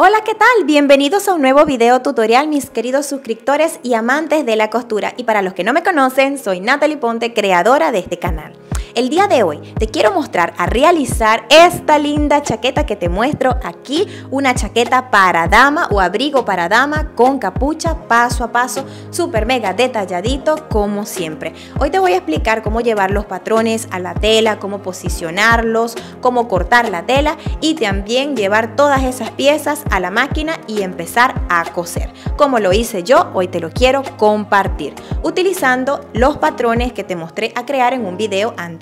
Hola, ¿qué tal? Bienvenidos a un nuevo video tutorial, mis queridos suscriptores y amantes de la costura. Y para los que no me conocen, soy Natalie Ponte, creadora de este canal. El día de hoy te quiero mostrar a realizar esta linda chaqueta que te muestro aquí, una chaqueta para dama o abrigo para dama con capucha, paso a paso, súper mega detalladito como siempre. Hoy te voy a explicar cómo llevar los patrones a la tela, cómo posicionarlos, cómo cortar la tela y también llevar todas esas piezas a la máquina y empezar a coser. Como lo hice yo, hoy te lo quiero compartir utilizando los patrones que te mostré a crear en un video anterior.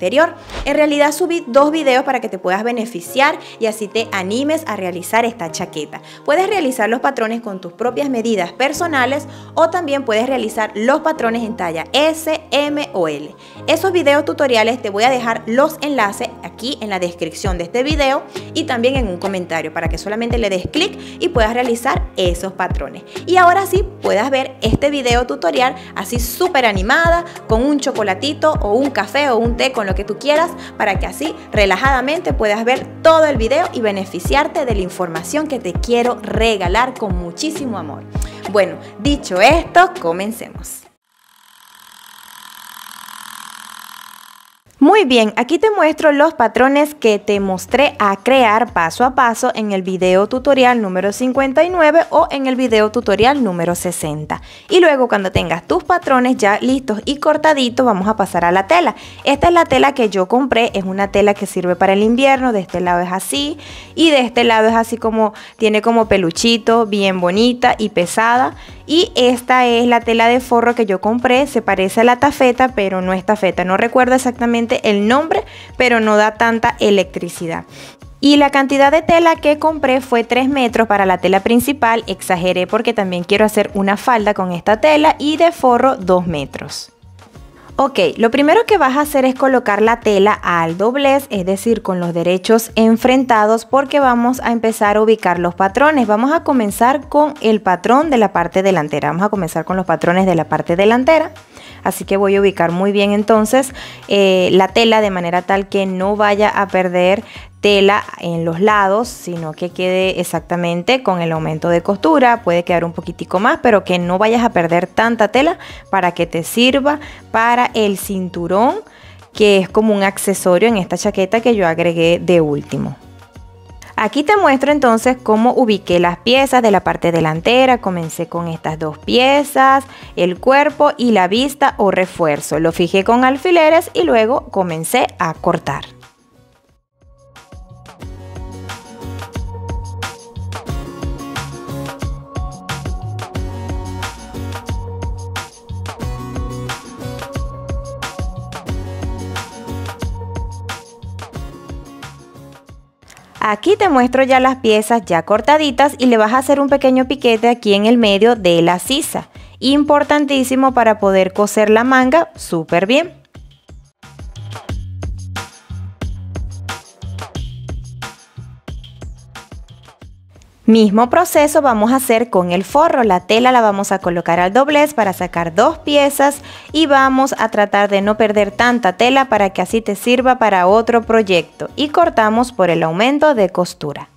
En realidad subí dos videos para que te puedas beneficiar y así te animes a realizar esta chaqueta. Puedes realizar los patrones con tus propias medidas personales o también puedes realizar los patrones en talla S, M o L. Esos videos tutoriales te voy a dejar los enlaces aquí en la descripción de este video y también en un comentario para que solamente le des clic y puedas realizar esos patrones. Y ahora sí puedas ver este video tutorial así súper animada con un chocolatito o un café o un té con lo que tú quieras para que así relajadamente puedas ver todo el video y beneficiarte de la información que te quiero regalar con muchísimo amor. Bueno, dicho esto, comencemos. Muy bien, aquí te muestro los patrones que te mostré a crear paso a paso en el video tutorial número 59 o en el video tutorial número 60. Y luego cuando tengas tus patrones ya listos y cortaditos vamos a pasar a la tela. Esta es la tela que yo compré, es una tela que sirve para el invierno, de este lado es así y de este lado es así como, tiene como peluchito, bien bonita y pesada. Y esta es la tela de forro que yo compré, se parece a la tafeta pero no es tafeta, no recuerdo exactamente el nombre, pero no da tanta electricidad. Y la cantidad de tela que compré fue 3 metros para la tela principal, exageré porque también quiero hacer una falda con esta tela y de forro 2 metros. Ok, lo primero que vas a hacer es colocar la tela al doblez, es decir, con los derechos enfrentados porque vamos a empezar a ubicar los patrones. Vamos a comenzar con el patrón de la parte delantera, vamos a comenzar con los patrones de la parte delantera. Así que voy a ubicar muy bien entonces la tela de manera tal que no vaya a perder tela en los lados, sino que quede exactamente con el aumento de costura. Puede quedar un poquitico más, pero que no vayas a perder tanta tela para que te sirva para el cinturón, que es como un accesorio en esta chaqueta que yo agregué de último. Aquí te muestro entonces cómo ubiqué las piezas de la parte delantera. Comencé con estas dos piezas, el cuerpo y la vista o refuerzo. Lo fijé con alfileres y luego comencé a cortar. Aquí te muestro ya las piezas ya cortaditas y le vas a hacer un pequeño piquete aquí en el medio de la sisa. Importantísimo para poder coser la manga súper bien. Mismo proceso vamos a hacer con el forro. La tela la vamos a colocar al doblez para sacar dos piezas y vamos a tratar de no perder tanta tela para que así te sirva para otro proyecto. Y cortamos por el aumento de costura.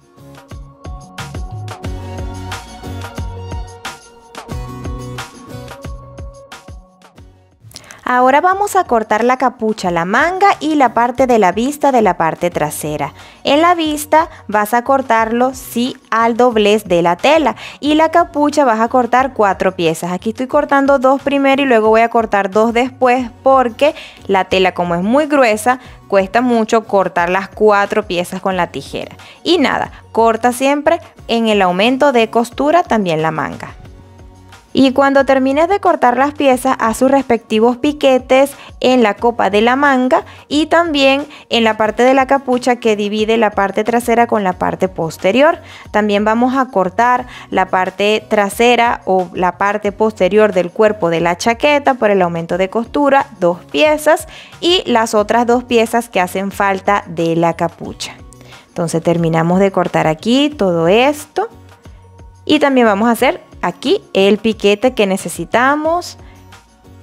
Ahora vamos a cortar la capucha, la manga y la parte de la vista de la parte trasera. En la vista vas a cortarlo sí al doblez de la tela y la capucha vas a cortar 4 piezas. Aquí estoy cortando 2 primero y luego voy a cortar 2 después porque la tela, como es muy gruesa, cuesta mucho cortar las 4 piezas con la tijera. Y nada, corta siempre en el aumento de costura también la manga. Y cuando termines de cortar las piezas, haz sus respectivos piquetes en la copa de la manga y también en la parte de la capucha que divide la parte trasera con la parte posterior. También vamos a cortar la parte trasera o la parte posterior del cuerpo de la chaqueta por el aumento de costura, 2 piezas y las otras 2 piezas que hacen falta de la capucha. Entonces terminamos de cortar aquí todo esto y también vamos a hacer aquí el piquete que necesitamos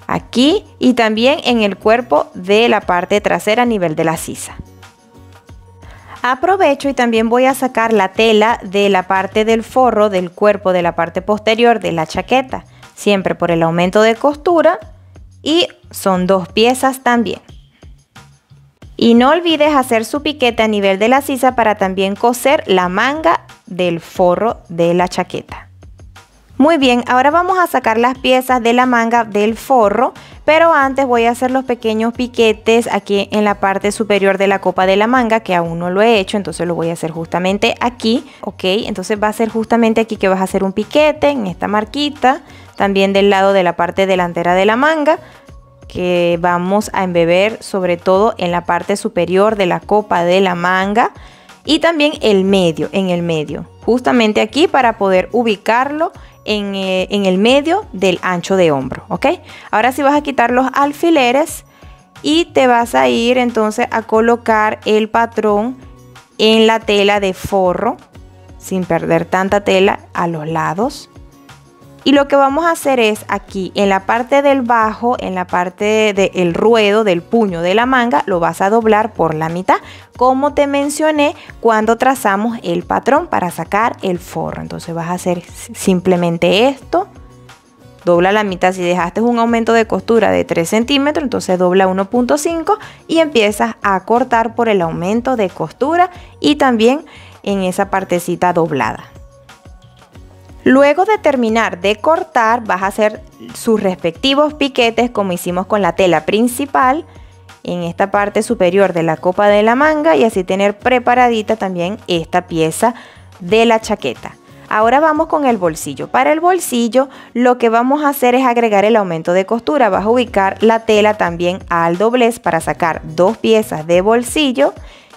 aquí y también en el cuerpo de la parte trasera a nivel de la sisa. Aprovecho y también voy a sacar la tela de la parte del forro del cuerpo de la parte posterior de la chaqueta, siempre por el aumento de costura, y son 2 piezas también. Y no olvides hacer su piquete a nivel de la sisa para también coser la manga del forro de la chaqueta. Muy bien, ahora vamos a sacar las piezas de la manga del forro, pero antes voy a hacer los pequeños piquetes aquí en la parte superior de la copa de la manga, que aún no lo he hecho, entonces lo voy a hacer justamente aquí, ok. Entonces va a ser justamente aquí que vas a hacer un piquete en esta marquita, también del lado de la parte delantera de la manga, que vamos a embeber sobre todo en la parte superior de la copa de la manga y también en el medio, justamente aquí para poder ubicarlo en el medio del ancho de hombro, ¿ok? Ahora sí vas a quitar los alfileres y te vas a ir entonces a colocar el patrón en la tela de forro sin perder tanta tela a los lados. Y lo que vamos a hacer es aquí en la parte del bajo, en la parte del ruedo del puño de la manga, lo vas a doblar por la mitad, como te mencioné cuando trazamos el patrón para sacar el forro. Entonces vas a hacer simplemente esto, dobla la mitad. Si dejaste un aumento de costura de 3 centímetros, entonces dobla 1.5 y empiezas a cortar por el aumento de costura y también en esa partecita doblada. Luego de terminar de cortar, vas a hacer sus respectivos piquetes como hicimos con la tela principal en esta parte superior de la copa de la manga y así tener preparadita también esta pieza de la chaqueta. Ahora vamos con el bolsillo. Para el bolsillo lo que vamos a hacer es agregar el aumento de costura. Vas a ubicar la tela también al doblez para sacar 2 piezas de bolsillo.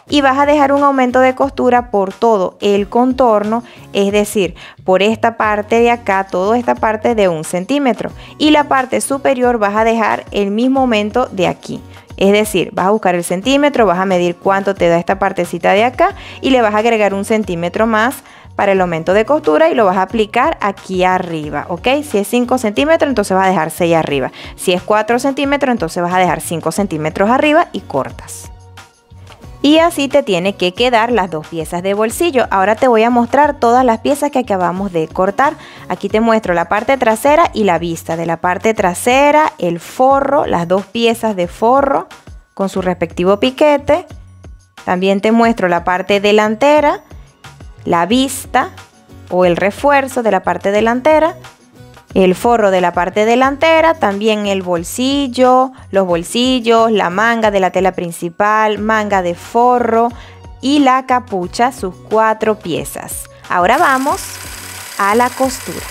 Y vas a dejar un aumento de costura por todo el contorno, es decir, por esta parte de acá, toda esta parte de 1 centímetro. Y la parte superior vas a dejar el mismo aumento de aquí. Es decir, vas a buscar el centímetro, vas a medir cuánto te da esta partecita de acá y le vas a agregar 1 centímetro más para el aumento de costura y lo vas a aplicar aquí arriba, ¿ok? Si es 5 centímetros, entonces vas a dejar 6 arriba. Si es 4 centímetros, entonces vas a dejar 5 centímetros arriba y cortas. Y así te tiene que quedar las 2 piezas de bolsillo. Ahora te voy a mostrar todas las piezas que acabamos de cortar. Aquí te muestro la parte trasera y la vista. De la parte trasera, el forro, las 2 piezas de forro con su respectivo piquete. También te muestro la parte delantera, la vista o el refuerzo de la parte delantera. El forro de la parte delantera, también el bolsillo, los bolsillos, la manga de la tela principal, manga de forro y la capucha, sus 4 piezas. Ahora vamos a la costura.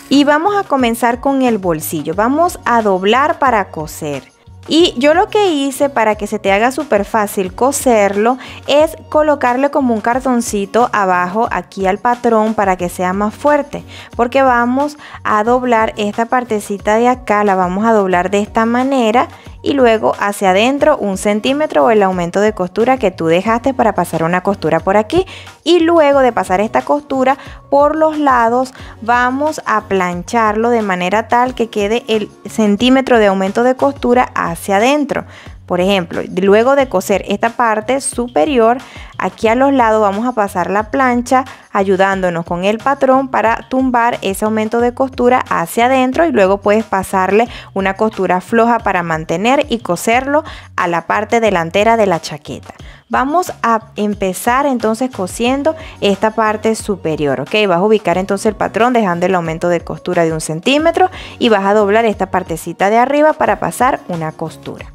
Y vamos a comenzar con el bolsillo. Vamos a doblar para coser. Y yo lo que hice para que se te haga súper fácil coserlo es colocarle como un cartoncito abajo aquí al patrón para que sea más fuerte, porque vamos a doblar esta partecita de acá, la vamos a doblar de esta manera y luego hacia adentro 1 centímetro o el aumento de costura que tú dejaste para pasar una costura por aquí. Y luego de pasar esta costura por los lados vamos a plancharlo de manera tal que quede el centímetro de aumento de costura hacia adentro. Por ejemplo, luego de coser esta parte superior, aquí a los lados vamos a pasar la plancha ayudándonos con el patrón para tumbar ese aumento de costura hacia adentro y luego puedes pasarle una costura floja para mantener y coserlo a la parte delantera de la chaqueta. Vamos a empezar entonces cosiendo esta parte superior, ¿ok? Vas a ubicar entonces el patrón dejando el aumento de costura de 1 centímetro y vas a doblar esta partecita de arriba para pasar una costura.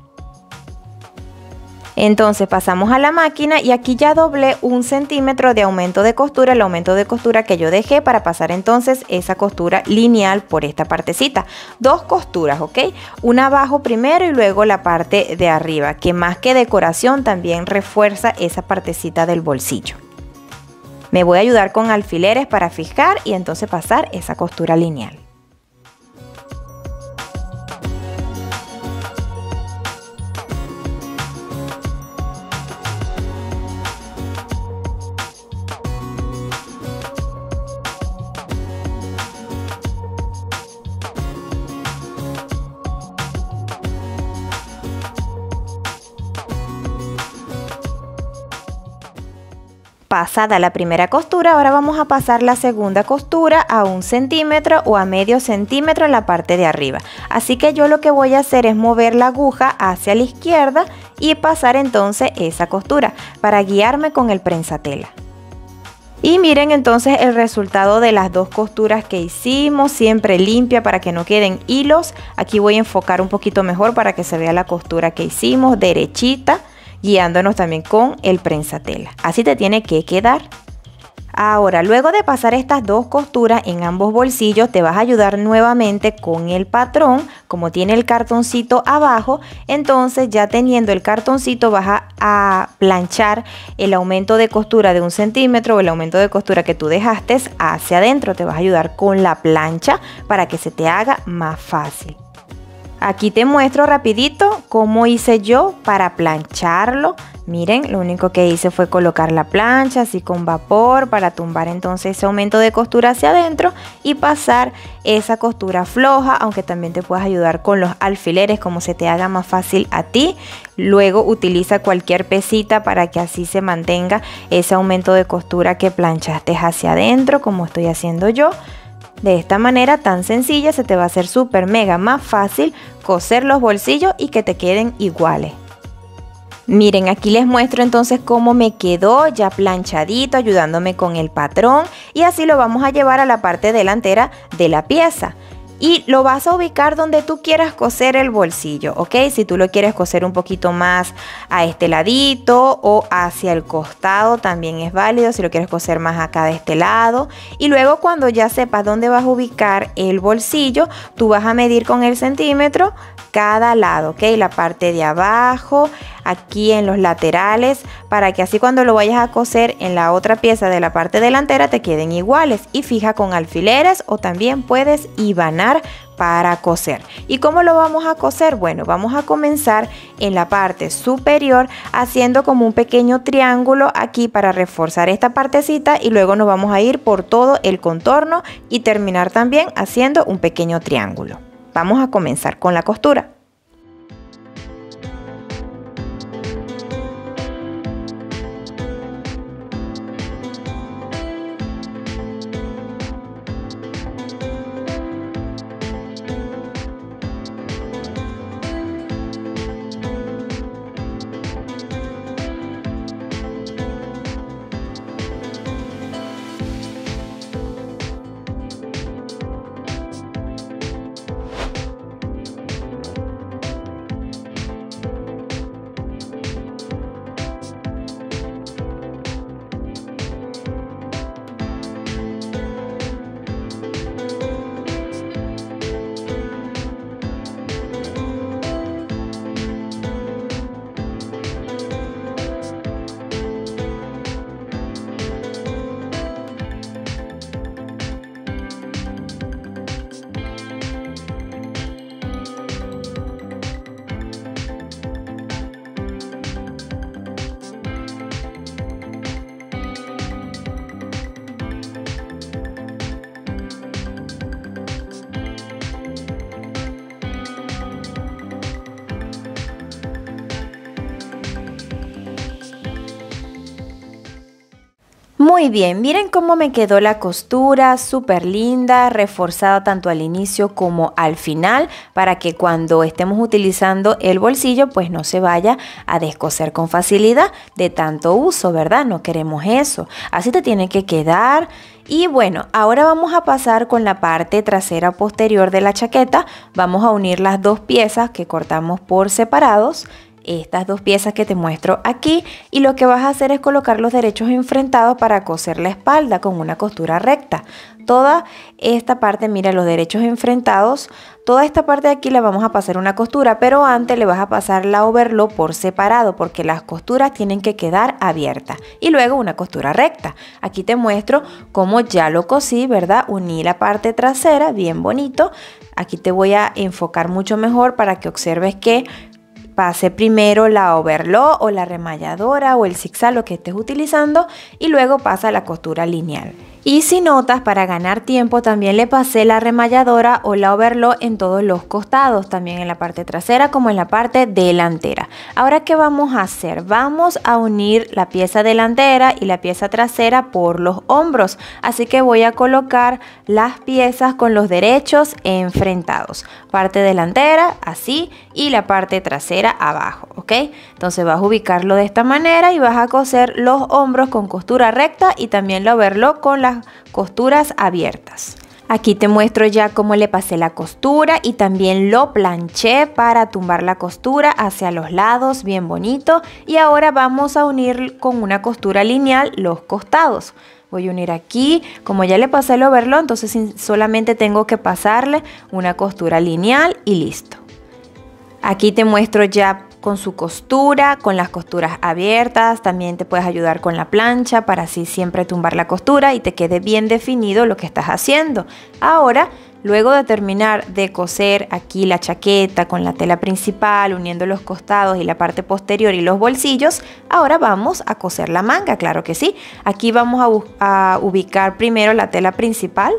Entonces pasamos a la máquina y aquí ya doblé 1 centímetro de aumento de costura, el aumento de costura que yo dejé para pasar entonces esa costura lineal por esta partecita. 2 costuras, ¿ok? Una abajo primero y luego la parte de arriba, que más que decoración también refuerza esa partecita del bolsillo. Me voy a ayudar con alfileres para fijar y entonces pasar esa costura lineal. Pasada la primera costura, ahora vamos a pasar la segunda costura a 1 centímetro o a medio centímetro en la parte de arriba. Así que yo lo que voy a hacer es mover la aguja hacia la izquierda y pasar entonces esa costura para guiarme con el prensatela. Y miren entonces el resultado de las dos costuras que hicimos, siempre limpia para que no queden hilos. Aquí voy a enfocar un poquito mejor para que se vea la costura que hicimos, derechita, guiándonos también con el prensatela. Así te tiene que quedar. Ahora, luego de pasar estas dos costuras en ambos bolsillos, te vas a ayudar nuevamente con el patrón. Como tiene el cartoncito abajo, entonces ya teniendo el cartoncito vas a planchar el aumento de costura de 1 centímetro o el aumento de costura que tú dejaste hacia adentro. Te vas a ayudar con la plancha para que se te haga más fácil. Aquí te muestro rapidito cómo hice yo para plancharlo. Miren, lo único que hice fue colocar la plancha así con vapor para tumbar entonces ese aumento de costura hacia adentro y pasar esa costura floja, aunque también te puedes ayudar con los alfileres como se te haga más fácil a ti. Luego utiliza cualquier pesita para que así se mantenga ese aumento de costura que planchaste hacia adentro, como estoy haciendo yo. De esta manera tan sencilla se te va a hacer súper mega más fácil coser los bolsillos y que te queden iguales. Miren, aquí les muestro entonces cómo me quedó ya planchadito, ayudándome con el patrón, y así lo vamos a llevar a la parte delantera de la pieza. Y lo vas a ubicar donde tú quieras coser el bolsillo, ¿ok? Si tú lo quieres coser un poquito más a este ladito o hacia el costado también es válido, si lo quieres coser más acá de este lado. Y luego cuando ya sepas dónde vas a ubicar el bolsillo, tú vas a medir con el centímetro cada lado, ¿ok? La parte de abajo, aquí en los laterales, para que así cuando lo vayas a coser en la otra pieza de la parte delantera te queden iguales. Y fija con alfileres o también puedes hibanar para coser. ¿Y cómo lo vamos a coser? Bueno, vamos a comenzar en la parte superior haciendo como un pequeño triángulo aquí para reforzar esta partecita, y luego nos vamos a ir por todo el contorno y terminar también haciendo un pequeño triángulo. Vamos a comenzar con la costura. Muy bien, miren cómo me quedó la costura, súper linda, reforzada tanto al inicio como al final, para que cuando estemos utilizando el bolsillo pues no se vaya a descoser con facilidad de tanto uso, ¿verdad? No queremos eso, así te tiene que quedar. Y bueno, ahora vamos a pasar con la parte trasera posterior de la chaqueta. Vamos a unir las dos piezas que cortamos por separados, estas dos piezas que te muestro aquí, y lo que vas a hacer es colocar los derechos enfrentados para coser la espalda con una costura recta. Toda esta parte, mira, los derechos enfrentados, toda esta parte de aquí le vamos a pasar una costura, pero antes le vas a pasar la overlock por separado porque las costuras tienen que quedar abiertas, y luego una costura recta. Aquí te muestro cómo ya lo cosí, ¿verdad? Uní la parte trasera bien bonito. Aquí te voy a enfocar mucho mejor para que observes que pase primero la overlock o la remalladora o el zigzag, lo que estés utilizando, y luego pasa la costura lineal. Y si notas, para ganar tiempo también le pasé la remalladora o la overlock en todos los costados, también en la parte trasera como en la parte delantera. Ahora, ¿qué vamos a hacer? Vamos a unir la pieza delantera y la pieza trasera por los hombros. Así que voy a colocar las piezas con los derechos enfrentados. Parte delantera así y la parte trasera abajo, ¿ok? Entonces vas a ubicarlo de esta manera y vas a coser los hombros con costura recta y también la overlock con las costuras abiertas. Aquí te muestro ya cómo le pasé la costura y también lo planché para tumbar la costura hacia los lados bien bonito. Y ahora vamos a unir con una costura lineal los costados. Voy a unir aquí, como ya le pasé el overlock, entonces solamente tengo que pasarle una costura lineal y listo. Aquí te muestro ya con su costura, con las costuras abiertas. También te puedes ayudar con la plancha para así siempre tumbar la costura y te quede bien definido lo que estás haciendo. Ahora, luego de terminar de coser aquí la chaqueta con la tela principal, uniendo los costados y la parte posterior y los bolsillos, ahora vamos a coser la manga, claro que sí. Aquí vamos a ubicar primero la tela principal.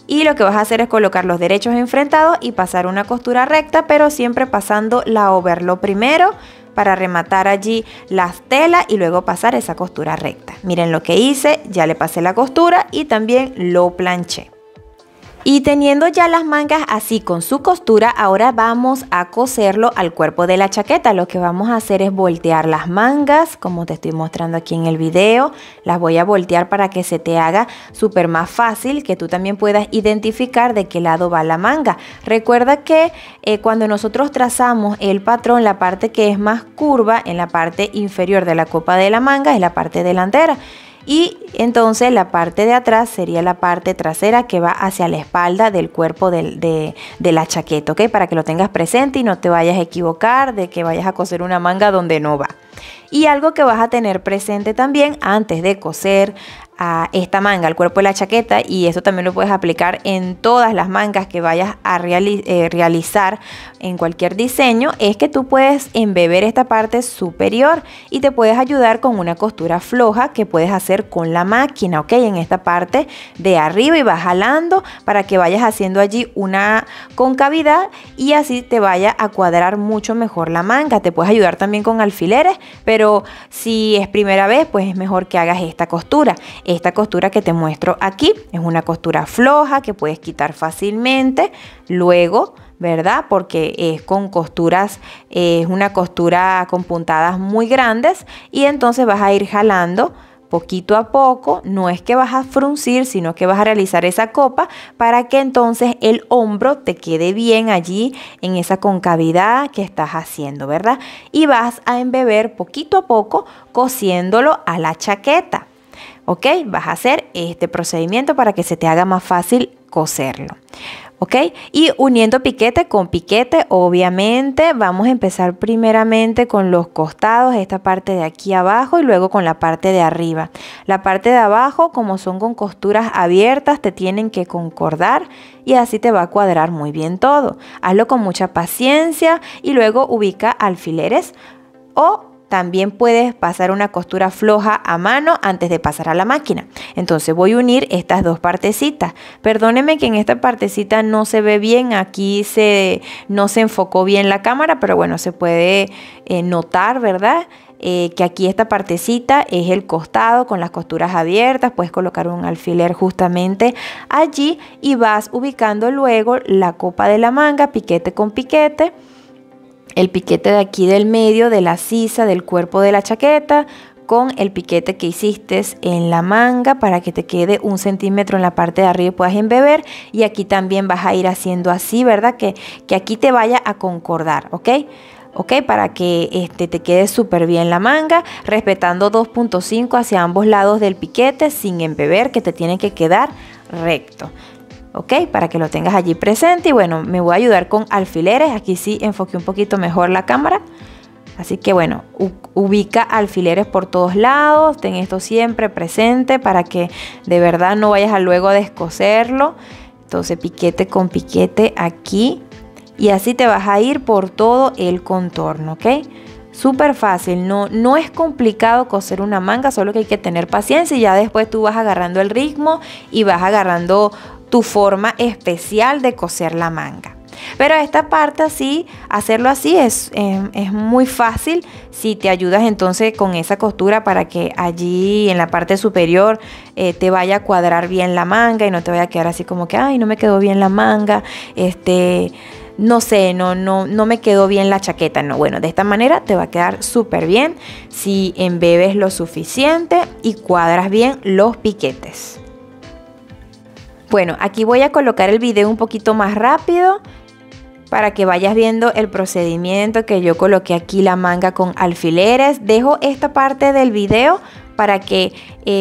Y lo que vas a hacer es colocar los derechos enfrentados y pasar una costura recta, pero siempre pasando la overlock primero para rematar allí las telas y luego pasar esa costura recta. Miren lo que hice, ya le pasé la costura y también lo planché. Y teniendo ya las mangas así con su costura, ahora vamos a coserlo al cuerpo de la chaqueta. Lo que vamos a hacer es voltear las mangas, como te estoy mostrando aquí en el video. Las voy a voltear para que se te haga súper más fácil, que tú también puedas identificar de qué lado va la manga. Recuerda que cuando nosotros trazamos el patrón, la parte que es más curva en la parte inferior de la copa de la manga es la parte delantera. Y entonces la parte de atrás sería la parte trasera que va hacia la espalda del cuerpo de la chaqueta, ¿ok? Para que lo tengas presente y no te vayas a equivocar de que vayas a coser una manga donde no va. Y algo que vas a tener presente también antes de coser a esta manga, al cuerpo de la chaqueta, y esto también lo puedes aplicar en todas las mangas que vayas a realizar en cualquier diseño, es que tú puedes embeber esta parte superior y te puedes ayudar con una costura floja que puedes hacer con la máquina, ¿ok? En esta parte de arriba y vas jalando para que vayas haciendo allí una concavidad y así te vaya a cuadrar mucho mejor la manga. Te puedes ayudar también con alfileres, pero si es primera vez, pues es mejor que hagas esta costura. Esta costura que te muestro aquí es una costura floja que puedes quitar fácilmente luego, ¿verdad? Porque es con costuras, es una costura con puntadas muy grandes y entonces vas a ir jalando poquito a poco. No es que vas a fruncir, sino que vas a realizar esa copa para que entonces el hombro te quede bien allí en esa concavidad que estás haciendo, ¿verdad? Y vas a embeber poquito a poco cosiéndolo a la chaqueta. ¿Ok? Vas a hacer este procedimiento para que se te haga más fácil coserlo. ¿Ok? Y uniendo piquete con piquete, obviamente, vamos a empezar primeramente con los costados, esta parte de aquí abajo y luego con la parte de arriba. La parte de abajo, como son con costuras abiertas, te tienen que concordar y así te va a cuadrar muy bien todo. Hazlo con mucha paciencia y luego ubica alfileres o también puedes pasar una costura floja a mano antes de pasar a la máquina. Entonces voy a unir estas dos partecitas. Perdónenme que en esta partecita no se ve bien. Aquí no se enfocó bien la cámara, pero bueno, se puede notar, ¿verdad? Que aquí esta partecita es el costado con las costuras abiertas. Puedes colocar un alfiler justamente allí y vas ubicando luego la copa de la manga, piquete con piquete. El piquete de aquí del medio de la sisa del cuerpo de la chaqueta con el piquete que hiciste en la manga para que te quede 1 centímetro en la parte de arriba y puedas embeber. Y aquí también vas a ir haciendo así, ¿verdad? Que aquí te vaya a concordar, ¿ok? ¿Ok? Para que te quede súper bien la manga, respetando 2.5 hacia ambos lados del piquete sin embeber, que te tiene que quedar recto. ¿Ok? Para que lo tengas allí presente. Y bueno, me voy a ayudar con alfileres. Aquí sí enfoqué un poquito mejor la cámara. Así que bueno, ubica alfileres por todos lados. Ten esto siempre presente para que de verdad no vayas a luego a descoserlo. Entonces piquete con piquete aquí. Y así te vas a ir por todo el contorno, ¿ok? Súper fácil, no es complicado coser una manga, solo que hay que tener paciencia y ya después tú vas agarrando el ritmo y vas agarrando tu forma especial de coser la manga. Pero esta parte así, hacerlo así es muy fácil si te ayudas entonces con esa costura para que allí en la parte superior te vaya a cuadrar bien la manga y no te vaya a quedar así como que, ay, no me quedó bien la manga, no sé, no me quedó bien la chaqueta. No, bueno, de esta manera te va a quedar súper bien si embebes lo suficiente y cuadras bien los piquetes. Bueno, aquí voy a colocar el video un poquito más rápido para que vayas viendo el procedimiento que yo coloqué aquí la manga con alfileres. Dejo esta parte del video para que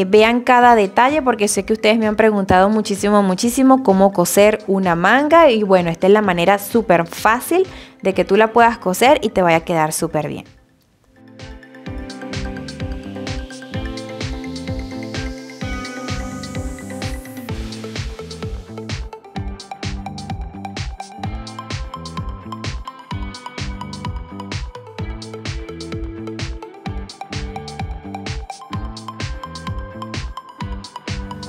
vean cada detalle, porque sé que ustedes me han preguntado muchísimo cómo coser una manga y bueno, esta es la manera súper fácil de que tú la puedas coser y te vaya a quedar súper bien.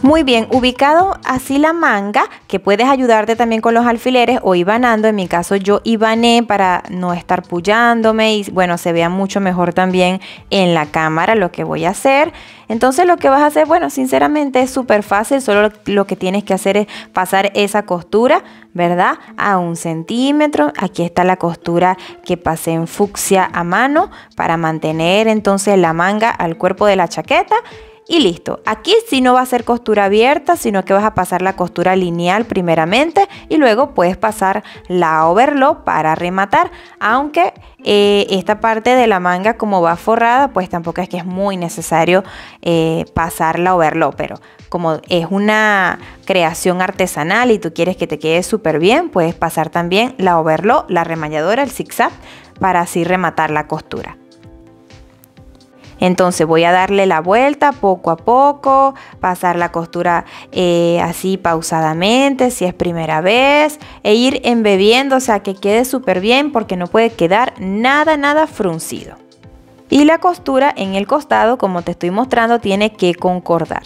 Muy bien, ubicado así la manga, que puedes ayudarte también con los alfileres o ibanando. En mi caso yo ibané para no estar pullándome y bueno, se vea mucho mejor también en la cámara lo que voy a hacer. Entonces lo que vas a hacer, bueno, sinceramente es súper fácil, solo lo que tienes que hacer es pasar esa costura, ¿verdad? A 1 centímetro. Aquí está la costura que pasé en fucsia a mano para mantener entonces la manga al cuerpo de la chaqueta. Y listo, aquí sí no va a ser costura abierta, sino que vas a pasar la costura lineal primeramente y luego puedes pasar la overlock para rematar, aunque esta parte de la manga como va forrada, pues tampoco es que es muy necesario pasar la overlock, pero como es una creación artesanal y tú quieres que te quede súper bien, puedes pasar también la overlock, la remalladora, el zigzag, para así rematar la costura. Entonces voy a darle la vuelta poco a poco, pasar la costura así pausadamente si es primera vez e ir embebiendo, o sea que quede súper bien porque no puede quedar nada fruncido. Y la costura en el costado, como te estoy mostrando, tiene que concordar.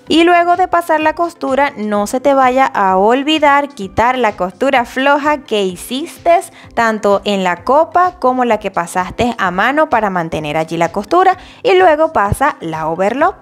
Y luego de pasar la costura, no se te vaya a olvidar quitar la costura floja que hiciste tanto en la copa como la que pasaste a mano para mantener allí la costura, y luego pasa la overlock.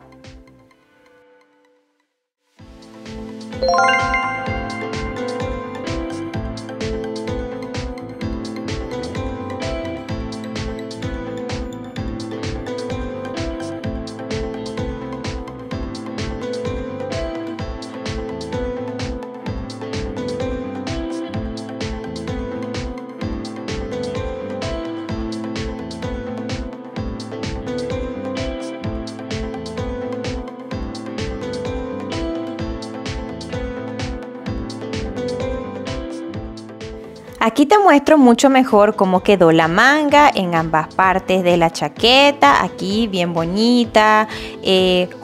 Aquí te muestro mucho mejor cómo quedó la manga en ambas partes de la chaqueta. Aquí bien bonita,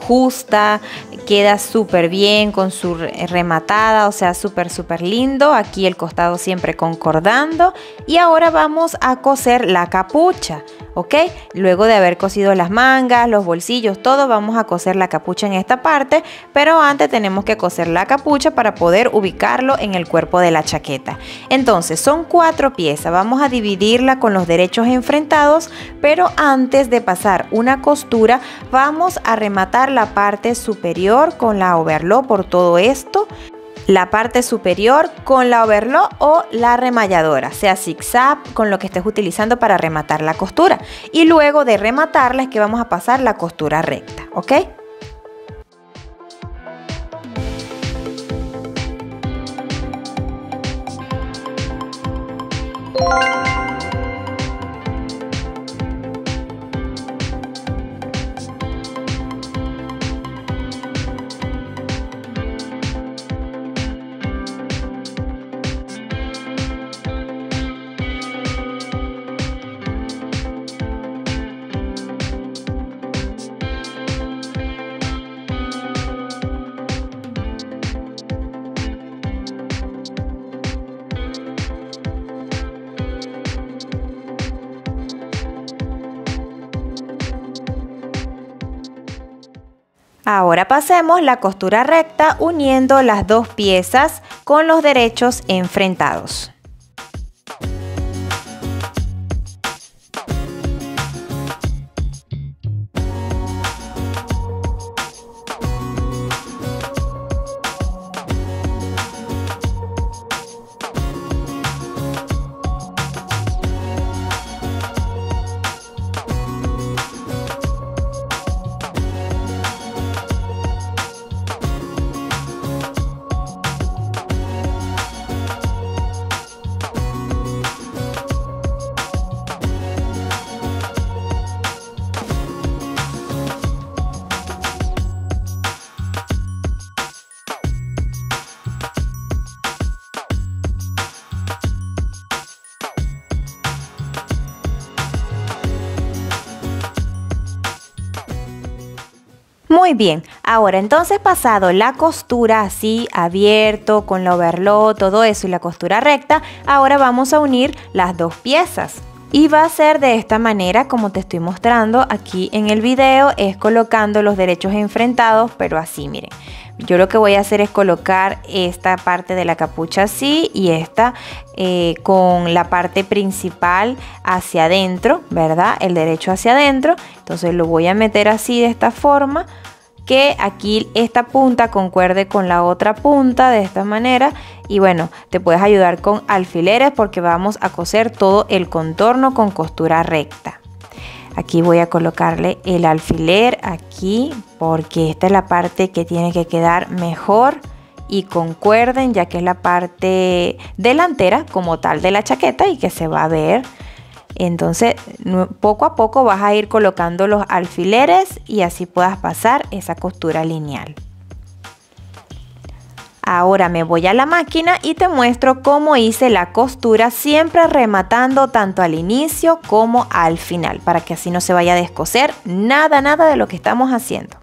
justa, queda súper bien con su rematada, o sea súper lindo. Aquí el costado siempre concordando. Y ahora vamos a coser la capucha, ¿ok? Luego de haber cosido las mangas, los bolsillos, todo, vamos a coser la capucha en esta parte. Pero antes tenemos que coser la capucha para poder ubicarlo en el cuerpo de la chaqueta. Entonces son 4 piezas, vamos a dividirla con los derechos enfrentados, pero antes de pasar una costura vamos a rematar la parte superior con la overlock por todo esto. La parte superior con la overlock o la remalladora, sea zigzag, con lo que estés utilizando para rematar la costura. Y luego de rematarla es que vamos a pasar la costura recta, ¿ok? Ahora pasemos la costura recta uniendo las dos piezas con los derechos enfrentados. Muy bien, ahora entonces pasado la costura así abierto con la overlock, todo eso y la costura recta, ahora vamos a unir las dos piezas. Y va a ser de esta manera como te estoy mostrando aquí en el video, es colocando los derechos enfrentados, pero así miren. Yo lo que voy a hacer es colocar esta parte de la capucha así y esta con la parte principal hacia adentro, ¿verdad? El derecho hacia adentro. Entonces lo voy a meter así de esta forma, que aquí esta punta concuerde con la otra punta de esta manera. Y bueno, te puedes ayudar con alfileres porque vamos a coser todo el contorno con costura recta. Aquí voy a colocarle el alfiler aquí porque esta es la parte que tiene que quedar mejor y concuerden, ya que es la parte delantera como tal de la chaqueta y que se va a ver. Entonces poco a poco vas a ir colocando los alfileres y así puedas pasar esa costura lineal. Ahora me voy a la máquina y te muestro cómo hice la costura, siempre rematando tanto al inicio como al final, para que así no se vaya a descoser nada de lo que estamos haciendo.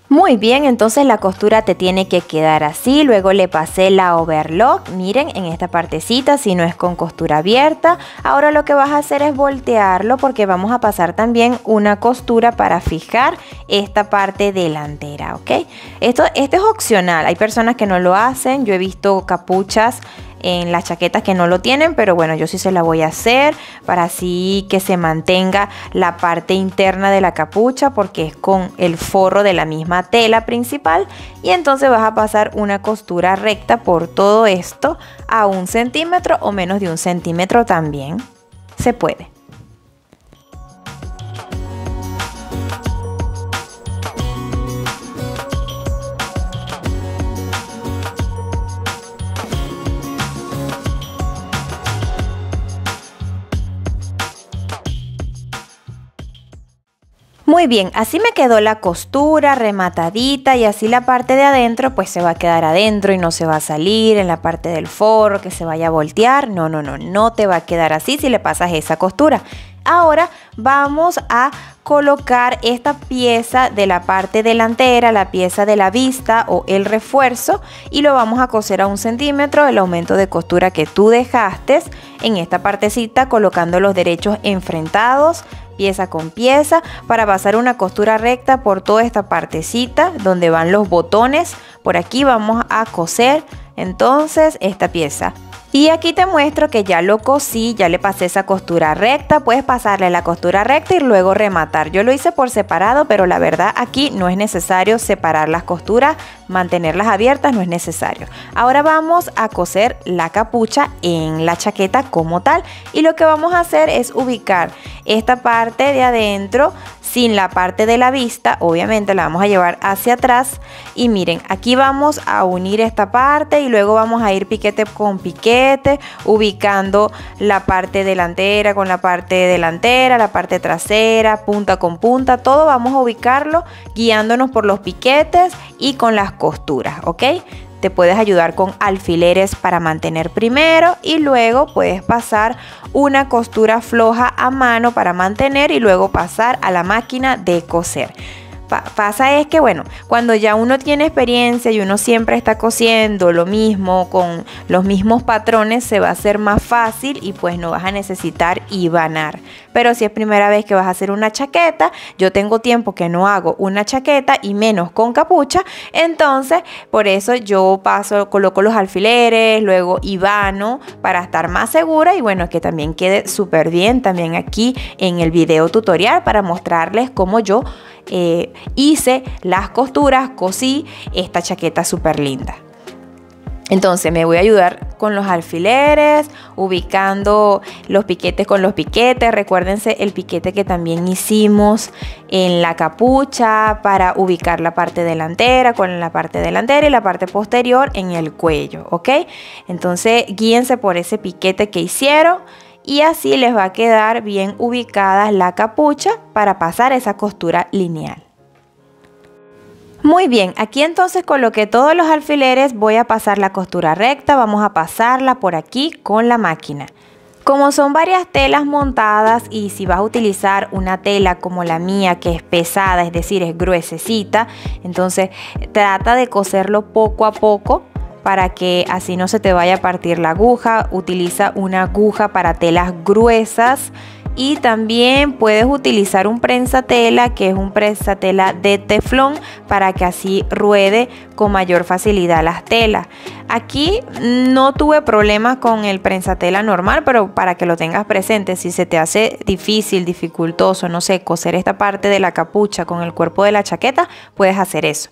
Muy bien, entonces la costura te tiene que quedar así. Luego le pasé la overlock, miren, en esta partecita, si no es con costura abierta. Ahora lo que vas a hacer es voltearlo porque vamos a pasar también una costura para fijar esta parte delantera, ¿ok? Este es opcional, hay personas que no lo hacen. Yo he visto capuchas en las chaquetas que no lo tienen, pero bueno, yo sí se la voy a hacer para así que se mantenga la parte interna de la capucha, porque es con el forro de la misma tela principal. Y entonces vas a pasar una costura recta por todo esto a 1 centímetro o menos de 1 centímetro también se puede. Muy bien, así me quedó la costura rematadita y así la parte de adentro pues se va a quedar adentro y no se va a salir en la parte del forro que se vaya a voltear. No te va a quedar así si le pasas esa costura. Ahora vamos a colocar esta pieza de la parte delantera, la pieza de la vista o el refuerzo, y lo vamos a coser a 1 centímetro, el aumento de costura que tú dejaste en esta partecita, colocando los derechos enfrentados, pieza con pieza, para pasar una costura recta por toda esta partecita donde van los botones. Por aquí vamos a coser entonces esta pieza. Y aquí te muestro que ya lo cosí, ya le pasé esa costura recta. Puedes pasarle la costura recta y luego rematar. Yo lo hice por separado, pero la verdad aquí no es necesario separar las costuras, mantenerlas abiertas no es necesario. Ahora vamos a coser la capucha en la chaqueta como tal. Y lo que vamos a hacer es ubicar esta parte de adentro sin la parte de la vista. Obviamente la vamos a llevar hacia atrás. Y miren, aquí vamos a unir esta parte y luego vamos a ir piquete con piquete piquete, ubicando la parte delantera con la parte delantera, la parte trasera, punta con punta. Todo vamos a ubicarlo guiándonos por los piquetes y con las costuras, ¿ok? Te puedes ayudar con alfileres para mantener primero y luego puedes pasar una costura floja a mano para mantener y luego pasar a la máquina de coser. Pasa es que, bueno, cuando ya uno tiene experiencia y uno siempre está cosiendo lo mismo con los mismos patrones, se va a hacer más fácil y pues no vas a necesitar hibanar. Pero si es primera vez que vas a hacer una chaqueta, yo tengo tiempo que no hago una chaqueta y menos con capucha, entonces por eso yo coloco los alfileres, luego hibano para estar más segura y bueno, que también quede súper bien también aquí en el video tutorial para mostrarles cómo yo hice las costuras, cosí esta chaqueta súper linda. Entonces me voy a ayudar con los alfileres, ubicando los piquetes con los piquetes. Recuérdense el piquete que también hicimos en la capucha para ubicar la parte delantera con la parte delantera y la parte posterior en el cuello, ¿ok? Entonces guíense por ese piquete que hicieron. Y así les va a quedar bien ubicada la capucha para pasar esa costura lineal. Muy bien, aquí entonces coloqué todos los alfileres, voy a pasar la costura recta, vamos a pasarla por aquí con la máquina. Como son varias telas montadas y si vas a utilizar una tela como la mía que es pesada, es decir, es gruesecita, entonces trata de coserlo poco a poco, para que así no se te vaya a partir la aguja. Utiliza una aguja para telas gruesas y también puedes utilizar un prensatela que es un prensatela de teflón para que así ruede con mayor facilidad las telas. Aquí no tuve problemas con el prensatela normal, pero para que lo tengas presente, si se te hace difícil, dificultoso, no sé, coser esta parte de la capucha con el cuerpo de la chaqueta, puedes hacer eso.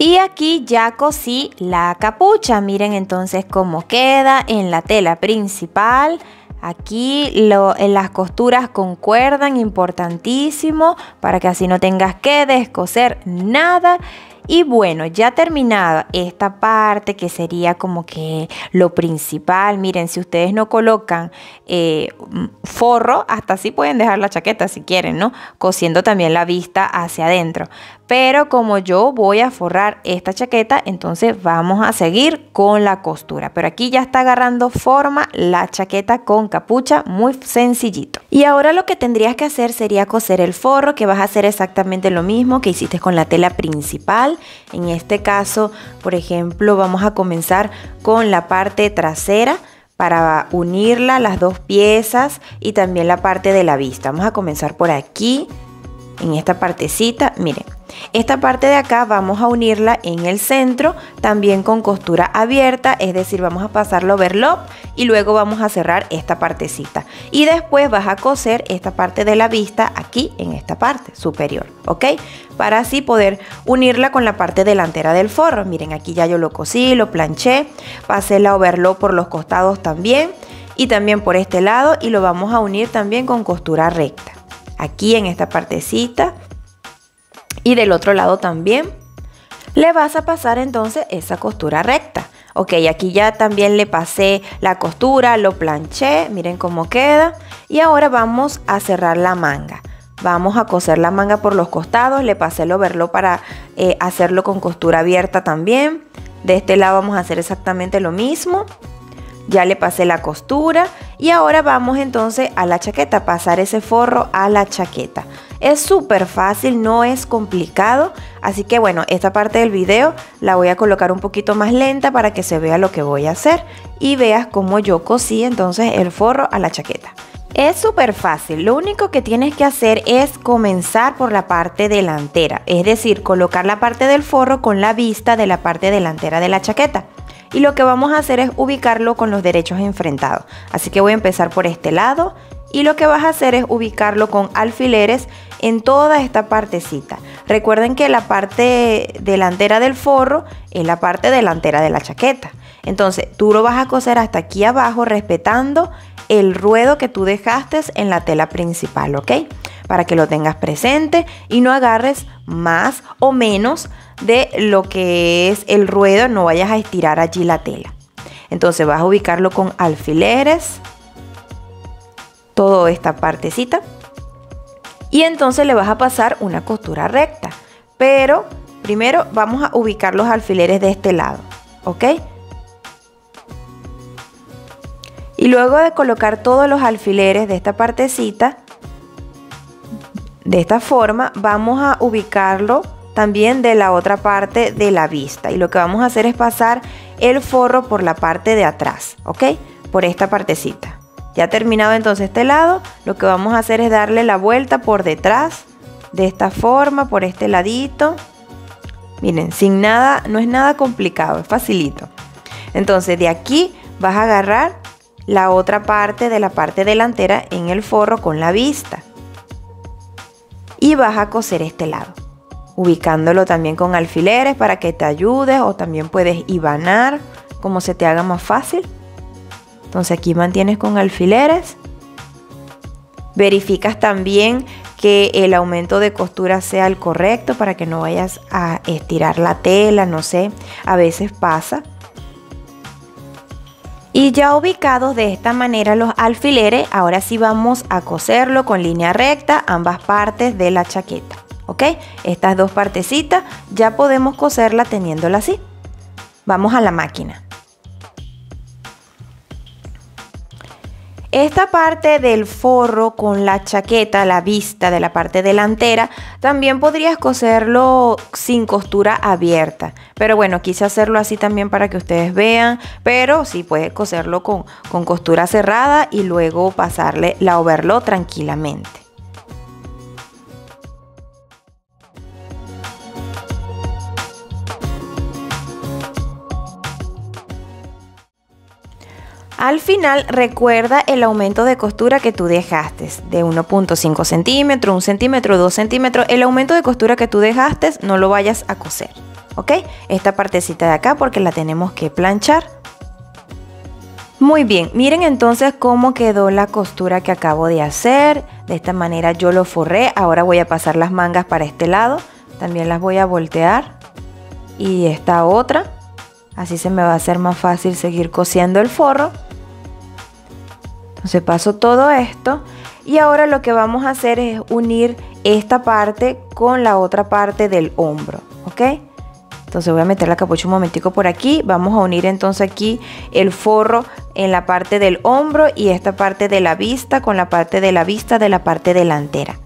Y aquí ya cosí la capucha, miren entonces cómo queda en la tela principal. Aquí en las costuras concuerdan, importantísimo, para que así no tengas que descoser nada. Y bueno, ya terminada esta parte que sería como que lo principal, miren, si ustedes no colocan forro, hasta así pueden dejar la chaqueta si quieren, ¿no? Cosiendo también la vista hacia adentro. Pero como yo voy a forrar esta chaqueta, entonces vamos a seguir con la costura. Pero aquí ya está agarrando forma la chaqueta con capucha, muy sencillito. Y ahora lo que tendrías que hacer sería coser el forro, que vas a hacer exactamente lo mismo que hiciste con la tela principal. En este caso, por ejemplo, vamos a comenzar con la parte trasera para unirla, las dos piezas y también la parte de la vista. Vamos a comenzar por aquí, en esta partecita, miren. Esta parte de acá vamos a unirla en el centro, también con costura abierta, es decir, vamos a pasarlo overlock y luego vamos a cerrar esta partecita. Y después vas a coser esta parte de la vista aquí en esta parte superior, ¿ok? Para así poder unirla con la parte delantera del forro. Miren, aquí ya yo lo cosí, lo planché, pasé la overlock por los costados también y también por este lado y lo vamos a unir también con costura recta. Aquí en esta partecita. Y del otro lado también le vas a pasar entonces esa costura recta. Ok, aquí ya también le pasé la costura, lo planché, miren cómo queda. Y ahora vamos a cerrar la manga. Vamos a coser la manga por los costados, le pasé el overlock para hacerlo con costura abierta también. De este lado vamos a hacer exactamente lo mismo. Ya le pasé la costura y ahora vamos entonces a la chaqueta, pasar ese forro a la chaqueta. Es súper fácil, no es complicado, así que bueno, esta parte del video la voy a colocar un poquito más lenta para que se vea lo que voy a hacer y veas cómo yo cosí entonces el forro a la chaqueta. Es súper fácil, lo único que tienes que hacer es comenzar por la parte delantera, es decir, colocar la parte del forro con la vista de la parte delantera de la chaqueta. Y lo que vamos a hacer es ubicarlo con los derechos enfrentados. Así que voy a empezar por este lado y lo que vas a hacer es ubicarlo con alfileres en toda esta partecita. Recuerden que la parte delantera del forro es la parte delantera de la chaqueta. Entonces tú lo vas a coser hasta aquí abajo respetando el ruedo que tú dejaste en la tela principal, ¿ok? Para que lo tengas presente y no agarres más o menos de lo que es el ruedo, no vayas a estirar allí la tela. Entonces vas a ubicarlo con alfileres, toda esta partecita, y entonces le vas a pasar una costura recta. Pero primero vamos a ubicar los alfileres de este lado, ¿ok? Y luego de colocar todos los alfileres de esta partecita, de esta forma, vamos a ubicarlo también de la otra parte de la vista. Y lo que vamos a hacer es pasar el forro por la parte de atrás, ¿ok? Por esta partecita. Ya terminado entonces este lado, lo que vamos a hacer es darle la vuelta por detrás, de esta forma, por este ladito. Miren, sin nada, no es nada complicado, es facilito. Entonces de aquí vas a agarrar la otra parte de la parte delantera en el forro con la vista. Y vas a coser este lado, ubicándolo también con alfileres para que te ayude, o también puedes hibanar como se te haga más fácil. Entonces aquí mantienes con alfileres. Verificas también que el aumento de costura sea el correcto para que no vayas a estirar la tela, no sé, a veces pasa. Y ya ubicados de esta manera los alfileres, ahora sí vamos a coserlo con línea recta ambas partes de la chaqueta, ¿ok? Estas dos partecitas ya podemos coserla teniéndola así. Vamos a la máquina. Esta parte del forro con la chaqueta, la vista de la parte delantera, también podrías coserlo sin costura abierta. Pero bueno, quise hacerlo así también para que ustedes vean. Pero sí puedes coserlo con costura cerrada y luego pasarle la overlock tranquilamente. Al final recuerda el aumento de costura que tú dejaste de 1.5 centímetros, 1 centímetro, 2 centímetros. El aumento de costura que tú dejaste no lo vayas a coser, ¿ok? Esta partecita de acá porque la tenemos que planchar. Muy bien, miren entonces cómo quedó la costura que acabo de hacer. De esta manera yo lo forré. Ahora voy a pasar las mangas para este lado. También las voy a voltear. Y esta otra. Así se me va a hacer más fácil seguir cosiendo el forro. Entonces paso todo esto y ahora lo que vamos a hacer es unir esta parte con la otra parte del hombro, ¿ok? Entonces voy a meter la capucha un momentico por aquí. Vamos a unir entonces aquí el forro en la parte del hombro y esta parte de la vista con la parte de la vista de la parte delantera.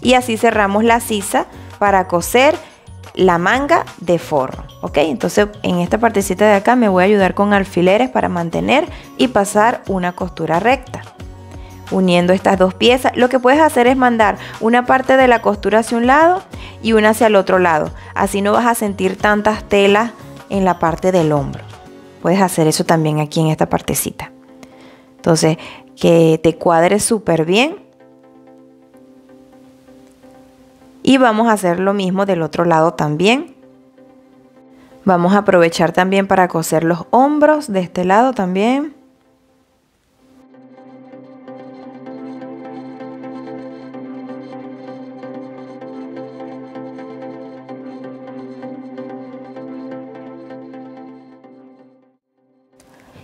Y así cerramos la sisa para coser la manga de forro, ¿ok? Entonces en esta partecita de acá me voy a ayudar con alfileres para mantener y pasar una costura recta. Uniendo estas dos piezas, lo que puedes hacer es mandar una parte de la costura hacia un lado y una hacia el otro lado. Así no vas a sentir tantas telas en la parte del hombro. Puedes hacer eso también aquí en esta partecita. Entonces, que te cuadre súper bien. Y vamos a hacer lo mismo del otro lado también. Vamos a aprovechar también para coser los hombros de este lado también.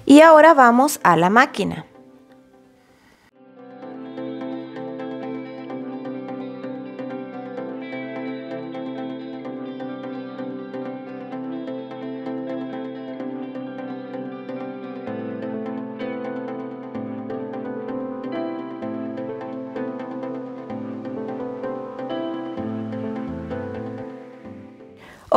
Y ahora vamos a la máquina.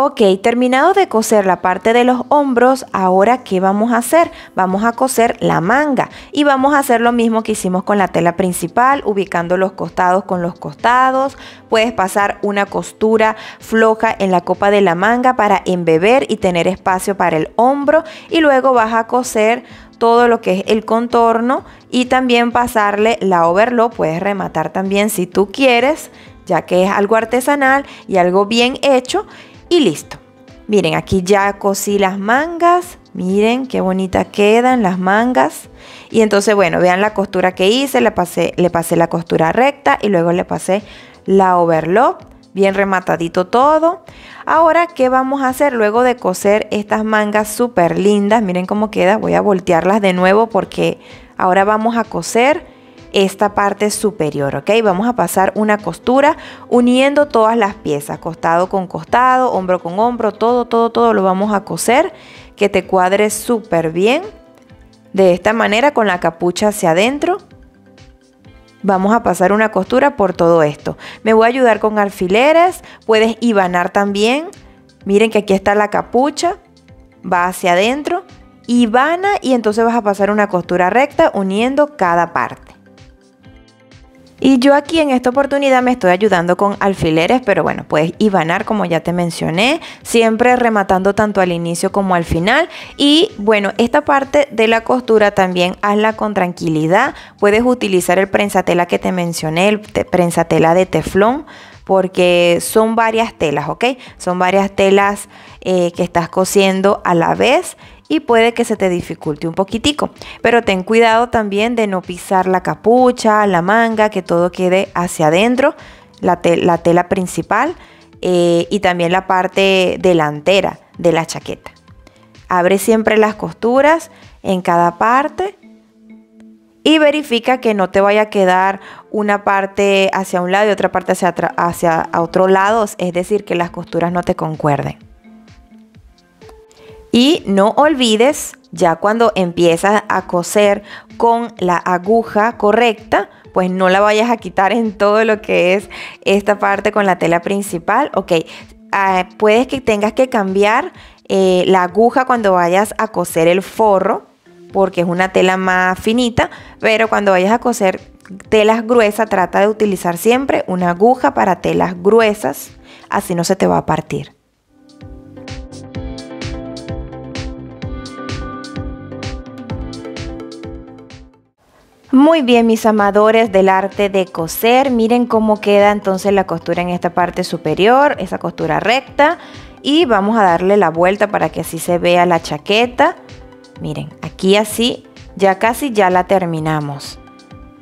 Ok, terminado de coser la parte de los hombros, ahora ¿qué vamos a hacer? Vamos a coser la manga y vamos a hacer lo mismo que hicimos con la tela principal, ubicando los costados con los costados. Puedes pasar una costura floja en la copa de la manga para embeber y tener espacio para el hombro y luego vas a coser todo lo que es el contorno y también pasarle la overlock. Puedes rematar también si tú quieres, ya que es algo artesanal y algo bien hecho y listo. Miren, aquí ya cosí las mangas. Miren qué bonita quedan las mangas. Y entonces, bueno, vean la costura que hice. Le pasé la costura recta y luego le pasé la overlock. Bien rematadito todo. Ahora, ¿qué vamos a hacer? Luego de coser estas mangas súper lindas, miren cómo queda. Voy a voltearlas de nuevo porque ahora vamos a coser esta parte superior, ¿ok? Vamos a pasar una costura uniendo todas las piezas, costado con costado, hombro con hombro, todo lo vamos a coser, que te cuadre súper bien. De esta manera, con la capucha hacia adentro. Vamos a pasar una costura por todo esto. Me voy a ayudar con alfileres. Puedes hibanar también. Miren que aquí está la capucha. Va hacia adentro. Hibana y entonces vas a pasar una costura recta uniendo cada parte. Y yo aquí en esta oportunidad me estoy ayudando con alfileres, pero bueno, puedes hibanar como ya te mencioné, siempre rematando tanto al inicio como al final. Y bueno, esta parte de la costura también hazla con tranquilidad. Puedes utilizar el prensatela que te mencioné, el prensatela de teflón, porque son varias telas, ¿ok? Son varias telas que estás cosiendo a la vez. Y puede que se te dificulte un poquitico, pero ten cuidado también de no pisar la capucha, la manga, que todo quede hacia adentro, la tela principal y también la parte delantera de la chaqueta. Abre siempre las costuras en cada parte y verifica que no te vaya a quedar una parte hacia un lado y otra parte hacia otro lado, es decir, que las costuras no te concuerden. Y no olvides, ya cuando empiezas a coser con la aguja correcta, pues no la vayas a quitar en todo lo que es esta parte con la tela principal. Ok, puedes que tengas que cambiar la aguja cuando vayas a coser el forro, porque es una tela más finita, pero cuando vayas a coser telas gruesas, trata de utilizar siempre una aguja para telas gruesas, así no se te va a partir. Muy bien, mis amadores del arte de coser, miren cómo queda entonces la costura en esta parte superior, esa costura recta, y vamos a darle la vuelta para que así se vea la chaqueta. Miren, aquí así ya casi ya la terminamos.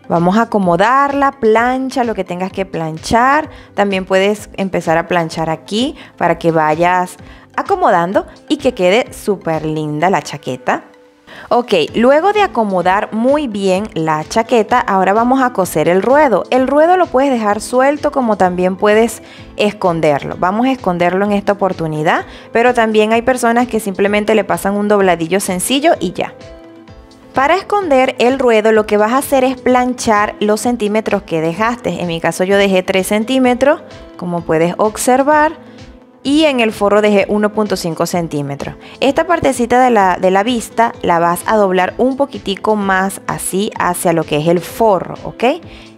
Vamos a acomodarla, plancha lo que tengas que planchar, también puedes empezar a planchar aquí para que vayas acomodando y que quede súper linda la chaqueta. Ok, luego de acomodar muy bien la chaqueta, ahora vamos a coser el ruedo. El ruedo lo puedes dejar suelto como también puedes esconderlo. Vamos a esconderlo en esta oportunidad, pero también hay personas que simplemente le pasan un dobladillo sencillo y ya. Para esconder el ruedo lo que vas a hacer es planchar los centímetros que dejaste. En mi caso yo dejé 3 centímetros, como puedes observar. Y en el forro dejé 1.5 centímetros. Esta partecita de la vista la vas a doblar un poquitico más así hacia lo que es el forro, ¿ok?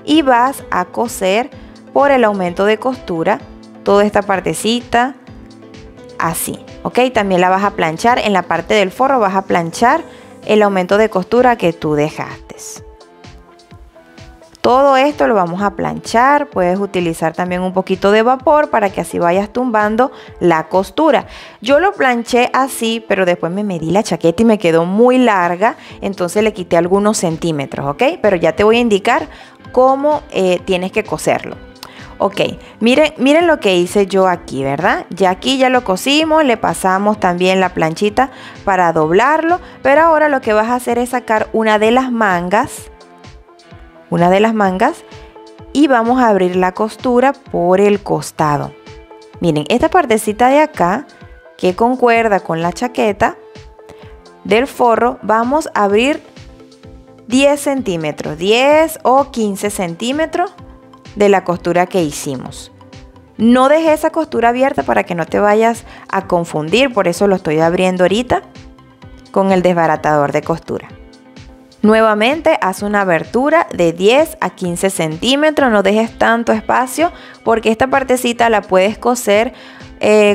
Y vas a coser por el aumento de costura toda esta partecita así, ¿ok? También la vas a planchar en la parte del forro, vas a planchar el aumento de costura que tú dejaste. Todo esto lo vamos a planchar, puedes utilizar también un poquito de vapor para que así vayas tumbando la costura. Yo lo planché así, pero después me medí la chaqueta y me quedó muy larga, entonces le quité algunos centímetros, ¿ok? Pero ya te voy a indicar cómo tienes que coserlo. Ok, miren lo que hice yo aquí, ¿verdad? Ya aquí ya lo cosimos, le pasamos también la planchita para doblarlo, pero ahora lo que vas a hacer es sacar una de las mangas y vamos a abrir la costura por el costado. Miren, esta partecita de acá que concuerda con la chaqueta del forro, vamos a abrir 10 centímetros, 10 o 15 centímetros de la costura que hicimos. No dejé esa costura abierta para que no te vayas a confundir, por eso lo estoy abriendo ahorita con el desbaratador de costura. Nuevamente haz una abertura de 10 a 15 centímetros, no dejes tanto espacio porque esta partecita la puedes coser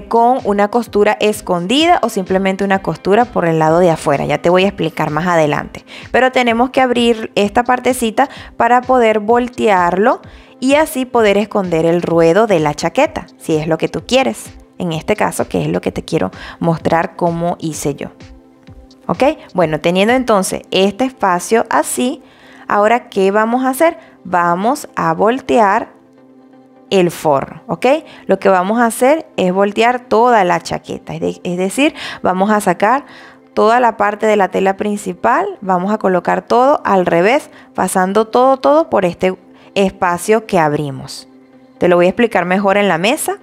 con una costura escondida o simplemente una costura por el lado de afuera. Ya te voy a explicar más adelante. Pero tenemos que abrir esta partecita para poder voltearlo y así poder esconder el ruedo de la chaqueta, si es lo que tú quieres. En este caso, que es lo que te quiero mostrar cómo hice yo. ¿Ok? Bueno, teniendo entonces este espacio así, ahora ¿qué vamos a hacer? Vamos a voltear el forro, ¿ok? Lo que vamos a hacer es voltear toda la chaqueta, es decir, vamos a sacar toda la parte de la tela principal, vamos a colocar todo al revés, pasando todo por este espacio que abrimos. Te lo voy a explicar mejor en la mesa.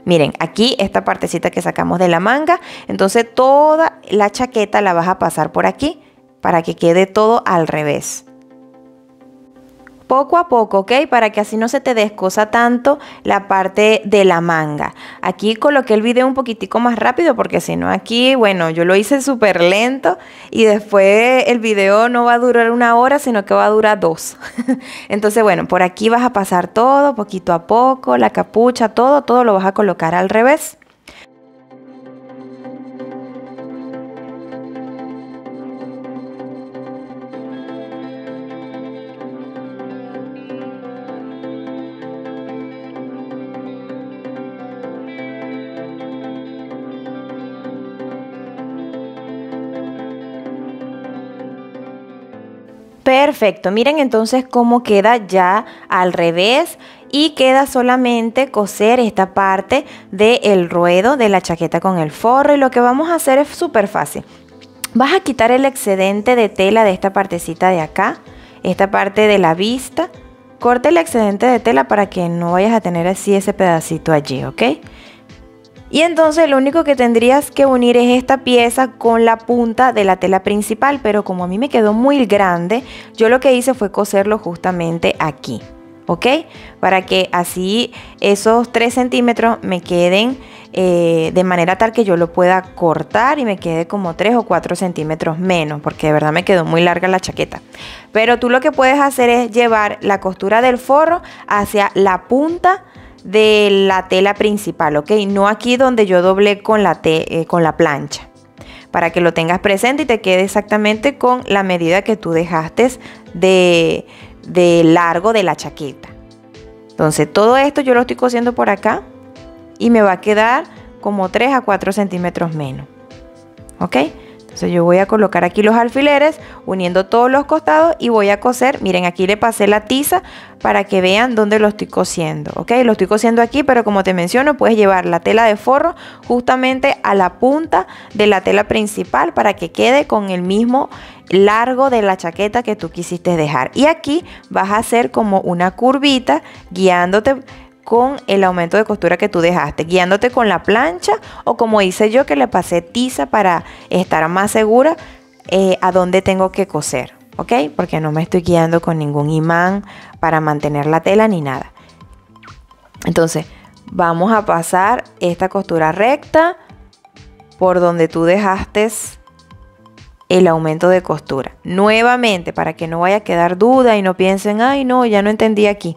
Miren, aquí esta partecita que sacamos de la manga, entonces toda la chaqueta la vas a pasar por aquí para que quede todo al revés. Poco a poco, ¿ok? Para que así no se te descosa tanto la parte de la manga. Aquí coloqué el video un poquitico más rápido porque si no aquí, bueno, yo lo hice súper lento y después el video no va a durar 1 hora, sino que va a durar 2. Entonces, bueno, por aquí vas a pasar todo poquito a poco, la capucha, todo lo vas a colocar al revés. Perfecto, miren entonces cómo queda ya al revés y queda solamente coser esta parte del ruedo de la chaqueta con el forro y lo que vamos a hacer es súper fácil. Vas a quitar el excedente de tela de esta partecita de acá, esta parte de la vista. Corta el excedente de tela para que no vayas a tener así ese pedacito allí, ¿ok? Y entonces lo único que tendrías que unir es esta pieza con la punta de la tela principal, pero como a mí me quedó muy grande, yo lo que hice fue coserlo justamente aquí, ¿ok? Para que así esos 3 centímetros me queden de manera tal que yo lo pueda cortar y me quede como 3 o 4 centímetros menos, porque de verdad me quedó muy larga la chaqueta. Pero tú lo que puedes hacer es llevar la costura del forro hacia la punta de la tela principal, ¿ok? No aquí donde yo doblé con la plancha, para que lo tengas presente y te quede exactamente con la medida que tú dejaste de largo de la chaqueta. Entonces todo esto yo lo estoy cosiendo por acá y me va a quedar como 3 a 4 centímetros menos, ¿ok? Entonces yo voy a colocar aquí los alfileres uniendo todos los costados y voy a coser. Miren, aquí le pasé la tiza para que vean dónde lo estoy cosiendo, ¿ok? Lo estoy cosiendo aquí, pero como te menciono, puedes llevar la tela de forro justamente a la punta de la tela principal para que quede con el mismo largo de la chaqueta que tú quisiste dejar. Y aquí vas a hacer como una curvita guiándote con el aumento de costura que tú dejaste, guiándote con la plancha o como hice yo, que le pasé tiza para estar más segura a dónde tengo que coser, ¿ok? Porque no me estoy guiando con ningún imán para mantener la tela ni nada. Entonces vamos a pasar esta costura recta por donde tú dejaste el aumento de costura. Nuevamente, para que no vaya a quedar duda y no piensen, ay no, ya no entendí aquí.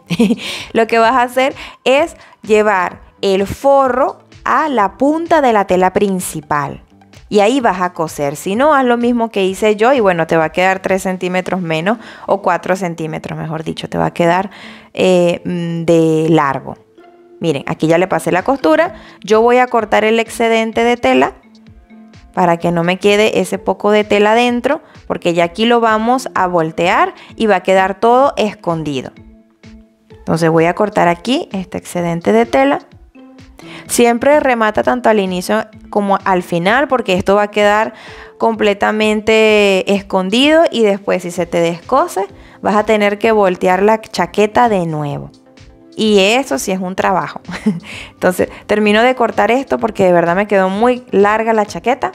Lo que vas a hacer es llevar el forro a la punta de la tela principal y ahí vas a coser. Si no, haz lo mismo que hice yo y bueno, te va a quedar 3 centímetros menos o 4 centímetros, mejor dicho, te va a quedar de largo. Miren, aquí ya le pasé la costura. Yo voy a cortar el excedente de tela para que no me quede ese poco de tela dentro, porque ya aquí lo vamos a voltear y va a quedar todo escondido. Entonces voy a cortar aquí este excedente de tela. Siempre remata tanto al inicio como al final, porque esto va a quedar completamente escondido y después si se te descose vas a tener que voltear la chaqueta de nuevo. Y eso sí es un trabajo. Entonces termino de cortar esto porque de verdad me quedó muy larga la chaqueta.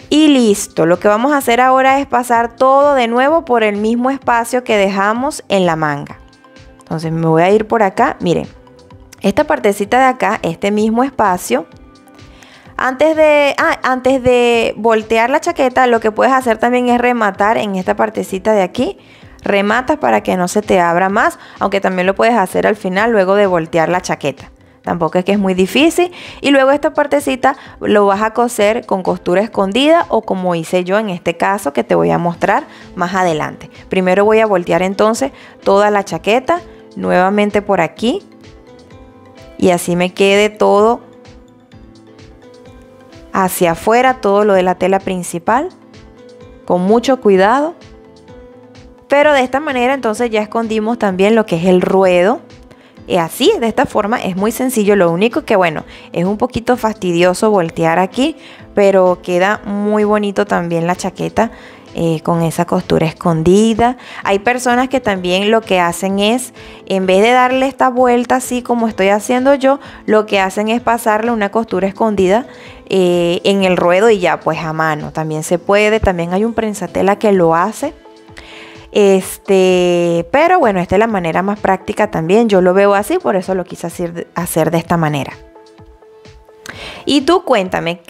Y listo. Lo que vamos a hacer ahora es pasar todo de nuevo por el mismo espacio que dejamos en la manga. Entonces me voy a ir por acá. Miren, esta partecita de acá, este mismo espacio. Antes de voltear la chaqueta, lo que puedes hacer también es rematar en esta partecita de aquí. Rematas para que no se te abra más, aunque también lo puedes hacer al final luego de voltear la chaqueta. tampoco es que es muy difícil. Y luego esta partecita lo vas a coser con costura escondida o como hice yo en este caso, que te voy a mostrar más adelante. Primero voy a voltear entonces toda la chaqueta nuevamente por aquí y así me quede todo hacia afuera, todo lo de la tela principal, con mucho cuidado. Pero de esta manera entonces ya escondimos también lo que es el ruedo. Y así, de esta forma, es muy sencillo. Lo único que, bueno, es un poquito fastidioso voltear aquí, pero queda muy bonito también la chaqueta con esa costura escondida. Hay personas que también lo que hacen es, en vez de darle esta vuelta así como estoy haciendo yo, lo que hacen es pasarle una costura escondida en el ruedo y ya, pues a mano. También se puede, también hay un prensatela que lo hace. Pero bueno, esta es la manera más práctica también. Yo lo veo así, por eso lo quise hacer de esta manera. Y tú cuéntame,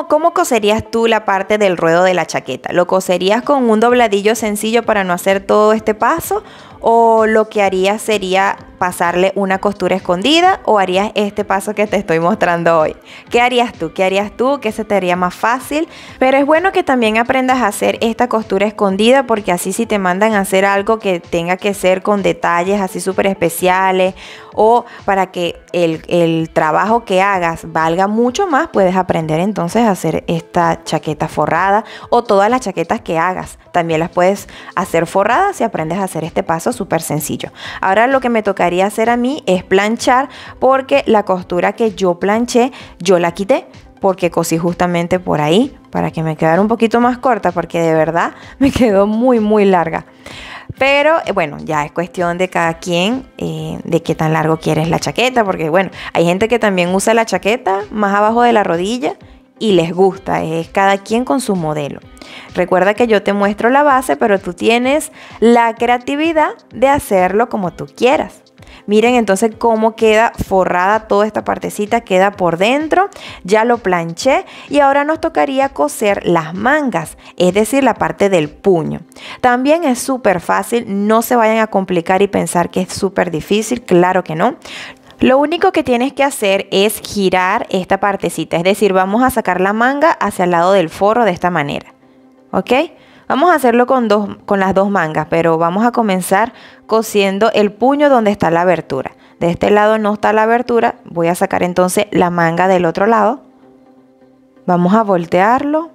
¿cómo coserías tú la parte del ruedo de la chaqueta? ¿Lo coserías con un dobladillo sencillo para no hacer todo este paso? ¿O lo que harías sería pasarle una costura escondida? ¿O harías este paso que te estoy mostrando hoy? ¿Qué harías tú? ¿Qué harías tú? ¿Qué se te haría más fácil? Pero es bueno que también aprendas a hacer esta costura escondida, porque así si te mandan a hacer algo que tenga que ser con detalles así súper especiales, o para que el trabajo que hagas valga mucho más, puedes aprender entonces a hacer esta chaqueta forrada, o todas las chaquetas que hagas también las puedes hacer forradas si aprendes a hacer este paso súper sencillo. Ahora lo que me tocaría hacer a mí es planchar, porque la costura que yo planché yo la quité porque cosí justamente por ahí para que me quedara un poquito más corta, porque de verdad me quedó muy larga. Pero bueno, ya es cuestión de cada quien de qué tan largo quieres la chaqueta, porque bueno, hay gente que también usa la chaqueta más abajo de la rodilla y les gusta, es cada quien con su modelo. Recuerda que yo te muestro la base, pero tú tienes la creatividad de hacerlo como tú quieras. Miren entonces cómo queda forrada toda esta partecita, queda por dentro. Ya lo planché y ahora nos tocaría coser las mangas, es decir, la parte del puño. También es súper fácil, no se vayan a complicar y pensar que es súper difícil, claro que no. Lo único que tienes que hacer es girar esta partecita, es decir, vamos a sacar la manga hacia el lado del forro de esta manera, ¿ok? Vamos a hacerlo con las dos mangas, pero vamos a comenzar cosiendo el puño donde está la abertura. De este lado no está la abertura, voy a sacar entonces la manga del otro lado. Vamos a voltearlo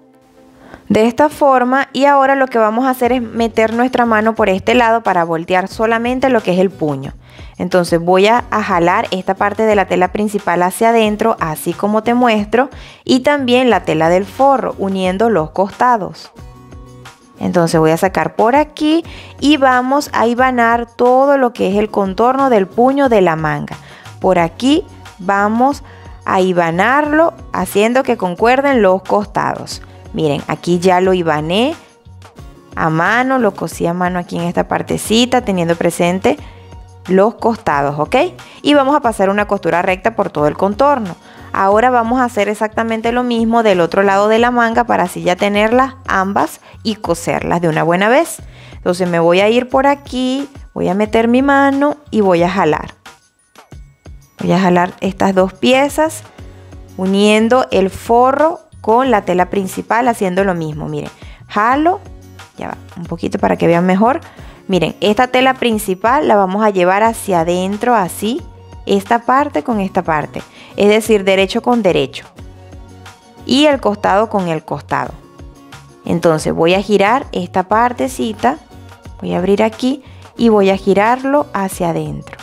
de esta forma y ahora lo que vamos a hacer es meter nuestra mano por este lado para voltear solamente lo que es el puño. Entonces voy a jalar esta parte de la tela principal hacia adentro, así como te muestro, y también la tela del forro, uniendo los costados. Entonces voy a sacar por aquí y vamos a hibanar todo lo que es el contorno del puño de la manga. Por aquí vamos a hibanarlo haciendo que concuerden los costados. Miren, aquí ya lo hibané a mano, lo cosí a mano aquí en esta partecita, teniendo presente los costados, ¿ok? Y vamos a pasar una costura recta por todo el contorno. Ahora vamos a hacer exactamente lo mismo del otro lado de la manga para así ya tenerlas ambas y coserlas de una buena vez. Entonces me voy a ir por aquí, voy a meter mi mano y voy a jalar. Voy a jalar estas dos piezas uniendo el forro con la tela principal, haciendo lo mismo. Miren, jalo, ya va, un poquito para que vean mejor. Miren, esta tela principal la vamos a llevar hacia adentro así, esta parte con esta parte. Es decir, derecho con derecho y el costado con el costado. Entonces voy a girar esta partecita, voy a abrir aquí y voy a girarlo hacia adentro.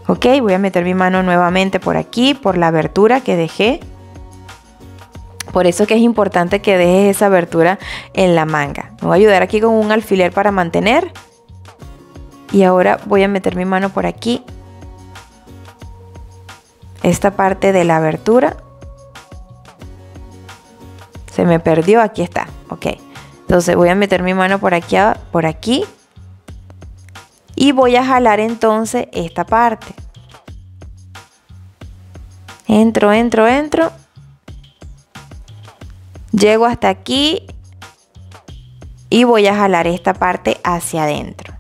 Ok, voy a meter mi mano nuevamente por aquí, por la abertura que dejé. Por eso que es importante que dejes esa abertura en la manga. Me voy a ayudar aquí con un alfiler para mantener. Y ahora voy a meter mi mano por aquí. Esta parte de la abertura se me perdió, aquí está, ok. Entonces voy a meter mi mano por aquí y voy a jalar entonces esta parte. Entro. Llego hasta aquí y voy a jalar esta parte hacia adentro.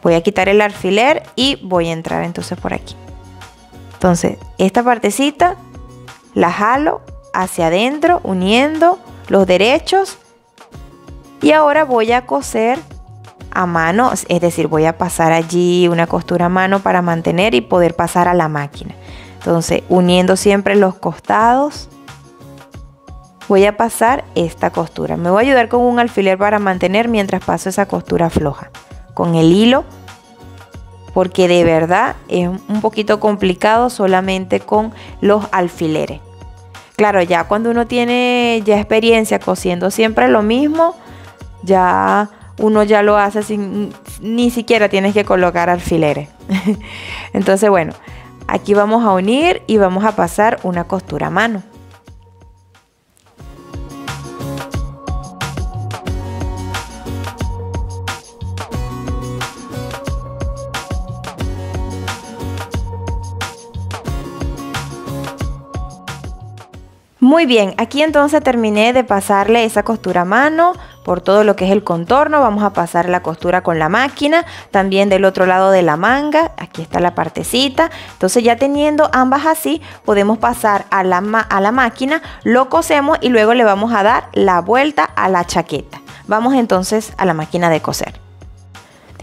Voy a quitar el alfiler y voy a entrar entonces por aquí. Entonces, esta partecita la jalo hacia adentro, uniendo los derechos. Y ahora voy a coser a mano, es decir, voy a pasar allí una costura a mano para mantener y poder pasar a la máquina. Entonces, uniendo siempre los costados, voy a pasar esta costura. Me voy a ayudar con un alfiler para mantener mientras paso esa costura floja. Con el hilo, porque de verdad es un poquito complicado solamente con los alfileres. Claro, ya cuando uno tiene ya experiencia cosiendo siempre lo mismo, ya uno ya lo hace sin ni siquiera tienes que colocar alfileres. Entonces, bueno, aquí vamos a unir y vamos a pasar una costura a mano. Muy bien, aquí entonces terminé de pasarle esa costura a mano por todo lo que es el contorno. Vamos a pasar la costura con la máquina, también del otro lado de la manga. Aquí está la partecita. Entonces ya teniendo ambas así, podemos pasar a la máquina, lo cosemos y luego le vamos a dar la vuelta a la chaqueta. Vamos entonces a la máquina de coser.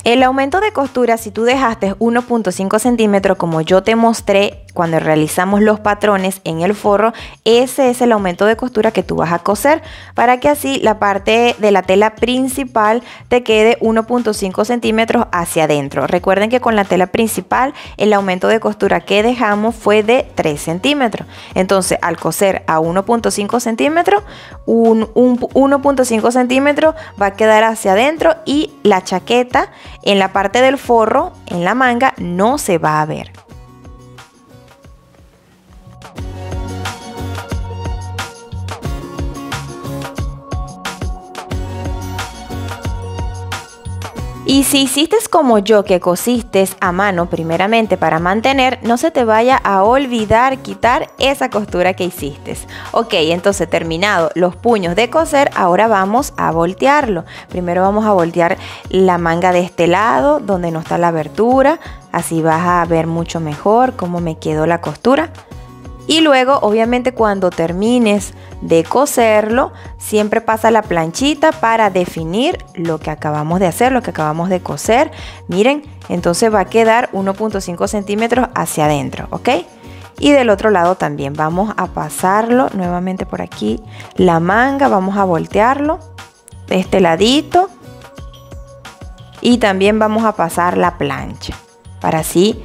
El aumento de costura, si tú dejaste 1.5 centímetros como yo te mostré cuando realizamos los patrones en el forro, ese es el aumento de costura que tú vas a coser para que así la parte de la tela principal te quede 1.5 centímetros hacia adentro. Recuerden que con la tela principal el aumento de costura que dejamos fue de 3 centímetros. Entonces al coser a 1.5 centímetros, 1.5 centímetros va a quedar hacia adentro y la chaqueta en la parte del forro, en la manga, no se va a ver. Y si hiciste como yo, que cosiste a mano primeramente para mantener, no se te vaya a olvidar quitar esa costura que hiciste. Ok, entonces terminado los puños de coser, ahora vamos a voltearlo. Primero vamos a voltear la manga de este lado, donde no está la abertura. Así vas a ver mucho mejor cómo me quedó la costura. Y luego, obviamente, cuando termines de coserlo, siempre pasa la planchita para definir lo que acabamos de hacer, lo que acabamos de coser. Miren, entonces va a quedar 1.5 centímetros hacia adentro, ¿ok? Y del otro lado también vamos a pasarlo nuevamente por aquí, la manga, vamos a voltearlo de este ladito. Y también vamos a pasar la plancha, para así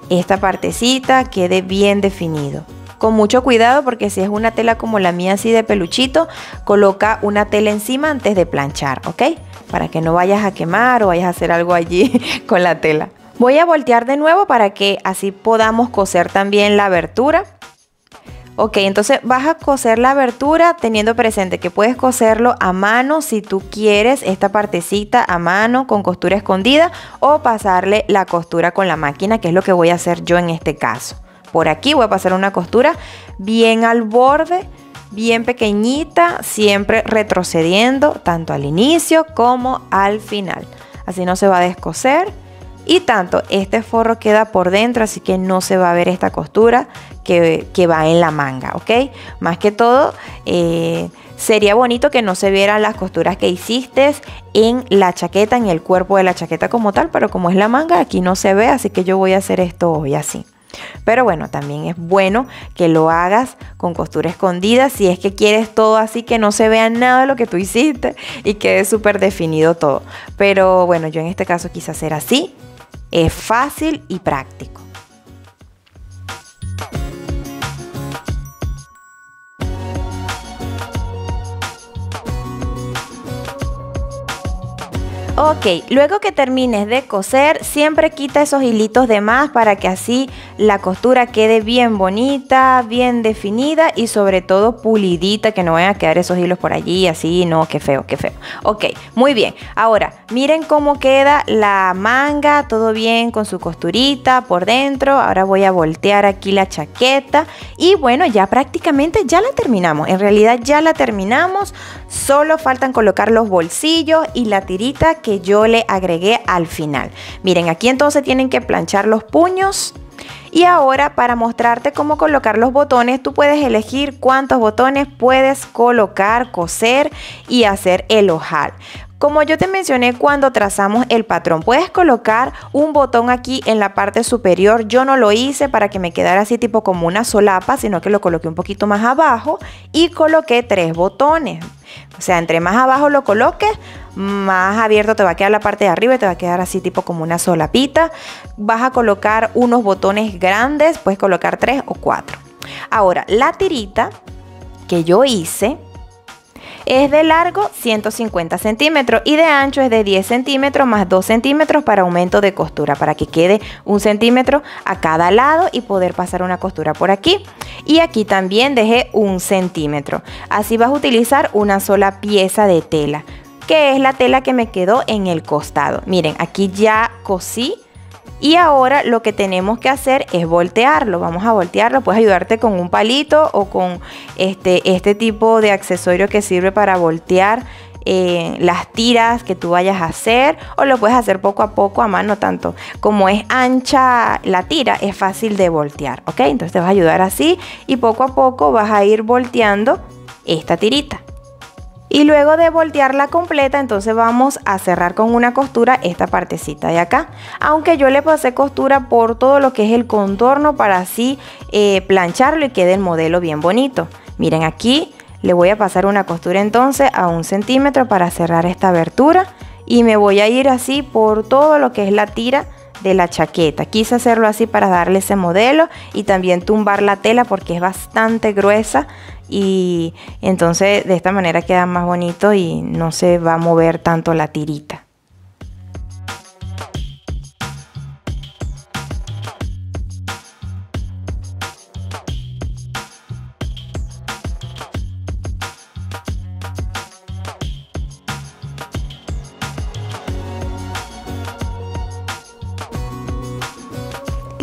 esta partecita quede bien definido. Con mucho cuidado, porque si es una tela como la mía así de peluchito, coloca una tela encima antes de planchar, ¿ok? Para que no vayas a quemar o vayas a hacer algo allí con la tela. Voy a voltear de nuevo para que así podamos coser también la abertura. Ok, entonces vas a coser la abertura teniendo presente que puedes coserlo a mano si tú quieres, esta partecita a mano con costura escondida, o pasarle la costura con la máquina, que es lo que voy a hacer yo en este caso. Por aquí voy a pasar una costura bien al borde, bien pequeñita, siempre retrocediendo tanto al inicio como al final. Así no se va a descoser. Y tanto, este forro queda por dentro, así que no se va a ver esta costura que va en la manga, ¿ok? Más que todo, sería bonito que no se vieran las costuras que hiciste en la chaqueta, en el cuerpo de la chaqueta como tal, pero como es la manga, aquí no se ve, así que yo voy a hacer esto hoy así. Pero bueno, también es bueno que lo hagas con costura escondida si es que quieres todo así, que no se vea nada de lo que tú hiciste y quede súper definido todo. Pero bueno, yo en este caso quise hacer así. Es fácil y práctico. Ok, luego que termines de coser, siempre quita esos hilitos de más para que así la costura quede bien bonita, bien definida y sobre todo pulidita, que no vayan a quedar esos hilos por allí así, no, qué feo, qué feo. Ok, muy bien. Ahora, miren cómo queda la manga, todo bien con su costurita por dentro. Ahora voy a voltear aquí la chaqueta y bueno, ya prácticamente ya la terminamos. En realidad ya la terminamos. Solo faltan colocar los bolsillos y la tirita que yo le agregué al final. Miren, aquí entonces tienen que planchar los puños. Y ahora, para mostrarte cómo colocar los botones, tú puedes elegir cuántos botones puedes colocar, coser y hacer el ojal. Como yo te mencioné cuando trazamos el patrón, puedes colocar un botón aquí en la parte superior. Yo no lo hice para que me quedara así tipo como una solapa, sino que lo coloqué un poquito más abajo y coloqué 3 botones. O sea, entre más abajo lo coloques, más abierto te va a quedar la parte de arriba y te va a quedar así tipo como una solapita. Vas a colocar unos botones grandes, puedes colocar 3 o 4. Ahora, la tirita que yo hice es de largo 150 centímetros y de ancho es de 10 centímetros más 2 centímetros para aumento de costura, para que quede 1 centímetro a cada lado y poder pasar una costura por aquí. Y aquí también dejé 1 centímetro. Así vas a utilizar una sola pieza de tela, que es la tela que me quedó en el costado. Miren, aquí ya cosí. Y ahora lo que tenemos que hacer es voltearlo. Vamos a voltearlo. Puedes ayudarte con un palito o con este tipo de accesorio que sirve para voltear las tiras que tú vayas a hacer. O lo puedes hacer poco a poco a mano, tanto como es ancha la tira, es fácil de voltear. ¿Ok? Entonces te vas a ayudar así y poco a poco vas a ir volteando esta tirita. Y luego de voltearla completa, entonces vamos a cerrar con una costura esta partecita de acá. Aunque yo le pasé costura por todo lo que es el contorno para así plancharlo y quede el modelo bien bonito. Miren, aquí le voy a pasar una costura entonces a 1 centímetro para cerrar esta abertura. Y me voy a ir así por todo lo que es la tira de la chaqueta. Quise hacerlo así para darle ese modelo y también tumbar la tela porque es bastante gruesa. Y entonces de esta manera queda más bonito y no se va a mover tanto la tirita.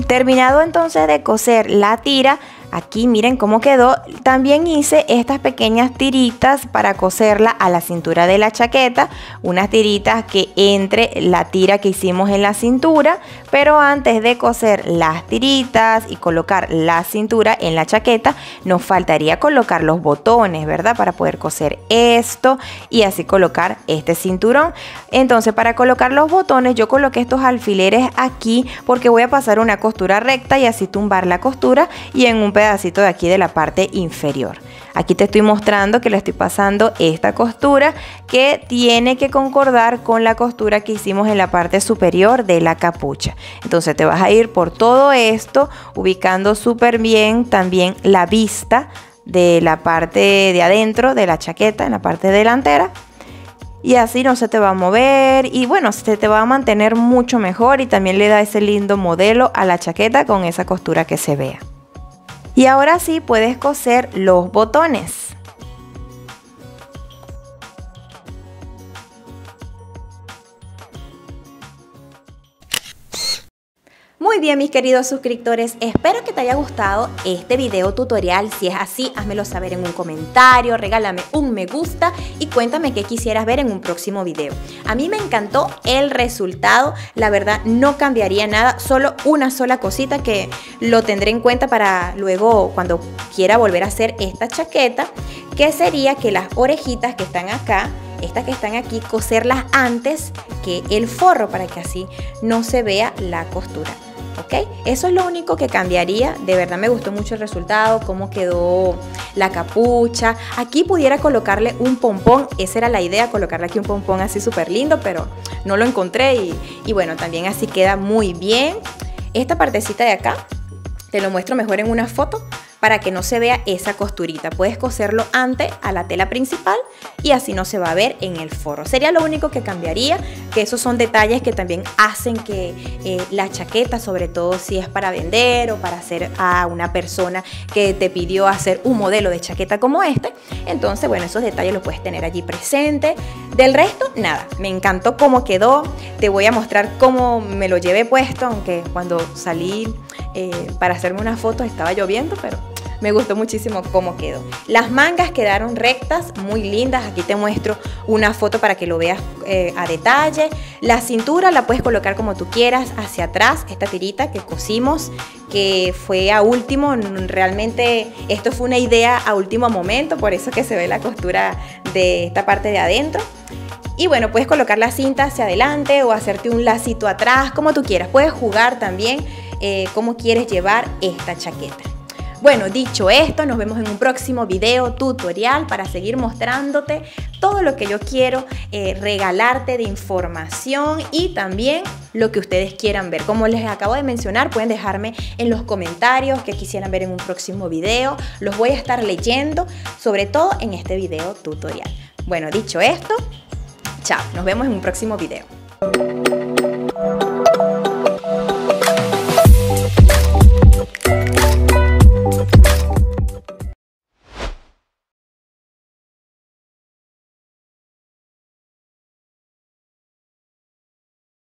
Terminado entonces de coser la tira, aquí miren cómo quedó. También hice estas pequeñas tiritas para coserla a la cintura de la chaqueta. Unas tiritas que entre la tira que hicimos en la cintura. Pero antes de coser las tiritas y colocar la cintura en la chaqueta, nos faltaría colocar los botones, ¿verdad? Para poder coser esto y así colocar este cinturón. Entonces, para colocar los botones, yo coloqué estos alfileres aquí porque voy a pasar una costura recta y así tumbar la costura y en un pedacito de aquí de la parte inferior. Aquí te estoy mostrando que le estoy pasando esta costura que tiene que concordar con la costura que hicimos en la parte superior de la capucha. Entonces te vas a ir por todo esto, ubicando súper bien también la vista de la parte de adentro de la chaqueta, en la parte delantera. Y así no se te va a mover y bueno, se te va a mantener mucho mejor y también le da ese lindo modelo a la chaqueta con esa costura que se vea. Y ahora sí puedes coser los botones. Muy bien, mis queridos suscriptores, espero que te haya gustado este video tutorial. Si es así, házmelo saber en un comentario, regálame un me gusta y cuéntame qué quisieras ver en un próximo video. A mí me encantó el resultado, la verdad no cambiaría nada, solo una sola cosita que lo tendré en cuenta para luego cuando quiera volver a hacer esta chaqueta, que sería que las orejitas que están acá, estas que están aquí, coserlas antes que el forro para que así no se vea la costura. ¿Ok? Eso es lo único que cambiaría. De verdad me gustó mucho el resultado, cómo quedó la capucha. Aquí pudiera colocarle un pompón, esa era la idea, colocarle aquí un pompón así súper lindo, pero no lo encontré y bueno, también así queda muy bien. Esta partecita de acá, te lo muestro mejor en una foto para que no se vea esa costurita. Puedes coserlo antes a la tela principal y así no se va a ver en el forro. Sería lo único que cambiaría, que esos son detalles que también hacen que la chaqueta, sobre todo si es para vender o para hacer a una persona que te pidió hacer un modelo de chaqueta como este, entonces bueno, esos detalles los puedes tener allí presente. Del resto, nada, me encantó cómo quedó. Te voy a mostrar cómo me lo llevé puesto, aunque cuando salí para hacerme una foto estaba lloviendo, pero me gustó muchísimo cómo quedó. Las mangas quedaron rectas, muy lindas. Aquí te muestro una foto para que lo veas a detalle. La cintura la puedes colocar como tú quieras, hacia atrás, esta tirita que cosimos, que fue a último, realmente esto fue una idea a último momento, por eso que se ve la costura de esta parte de adentro. Y bueno, puedes colocar la cinta hacia adelante o hacerte un lacito atrás, como tú quieras. Puedes jugar también cómo quieres llevar esta chaqueta. Bueno, dicho esto, nos vemos en un próximo video tutorial para seguir mostrándote todo lo que yo quiero regalarte de información y también lo que ustedes quieran ver. Como les acabo de mencionar, pueden dejarme en los comentarios qué quisieran ver en un próximo video. Los voy a estar leyendo, sobre todo en este video tutorial. Bueno, dicho esto, chao, nos vemos en un próximo video.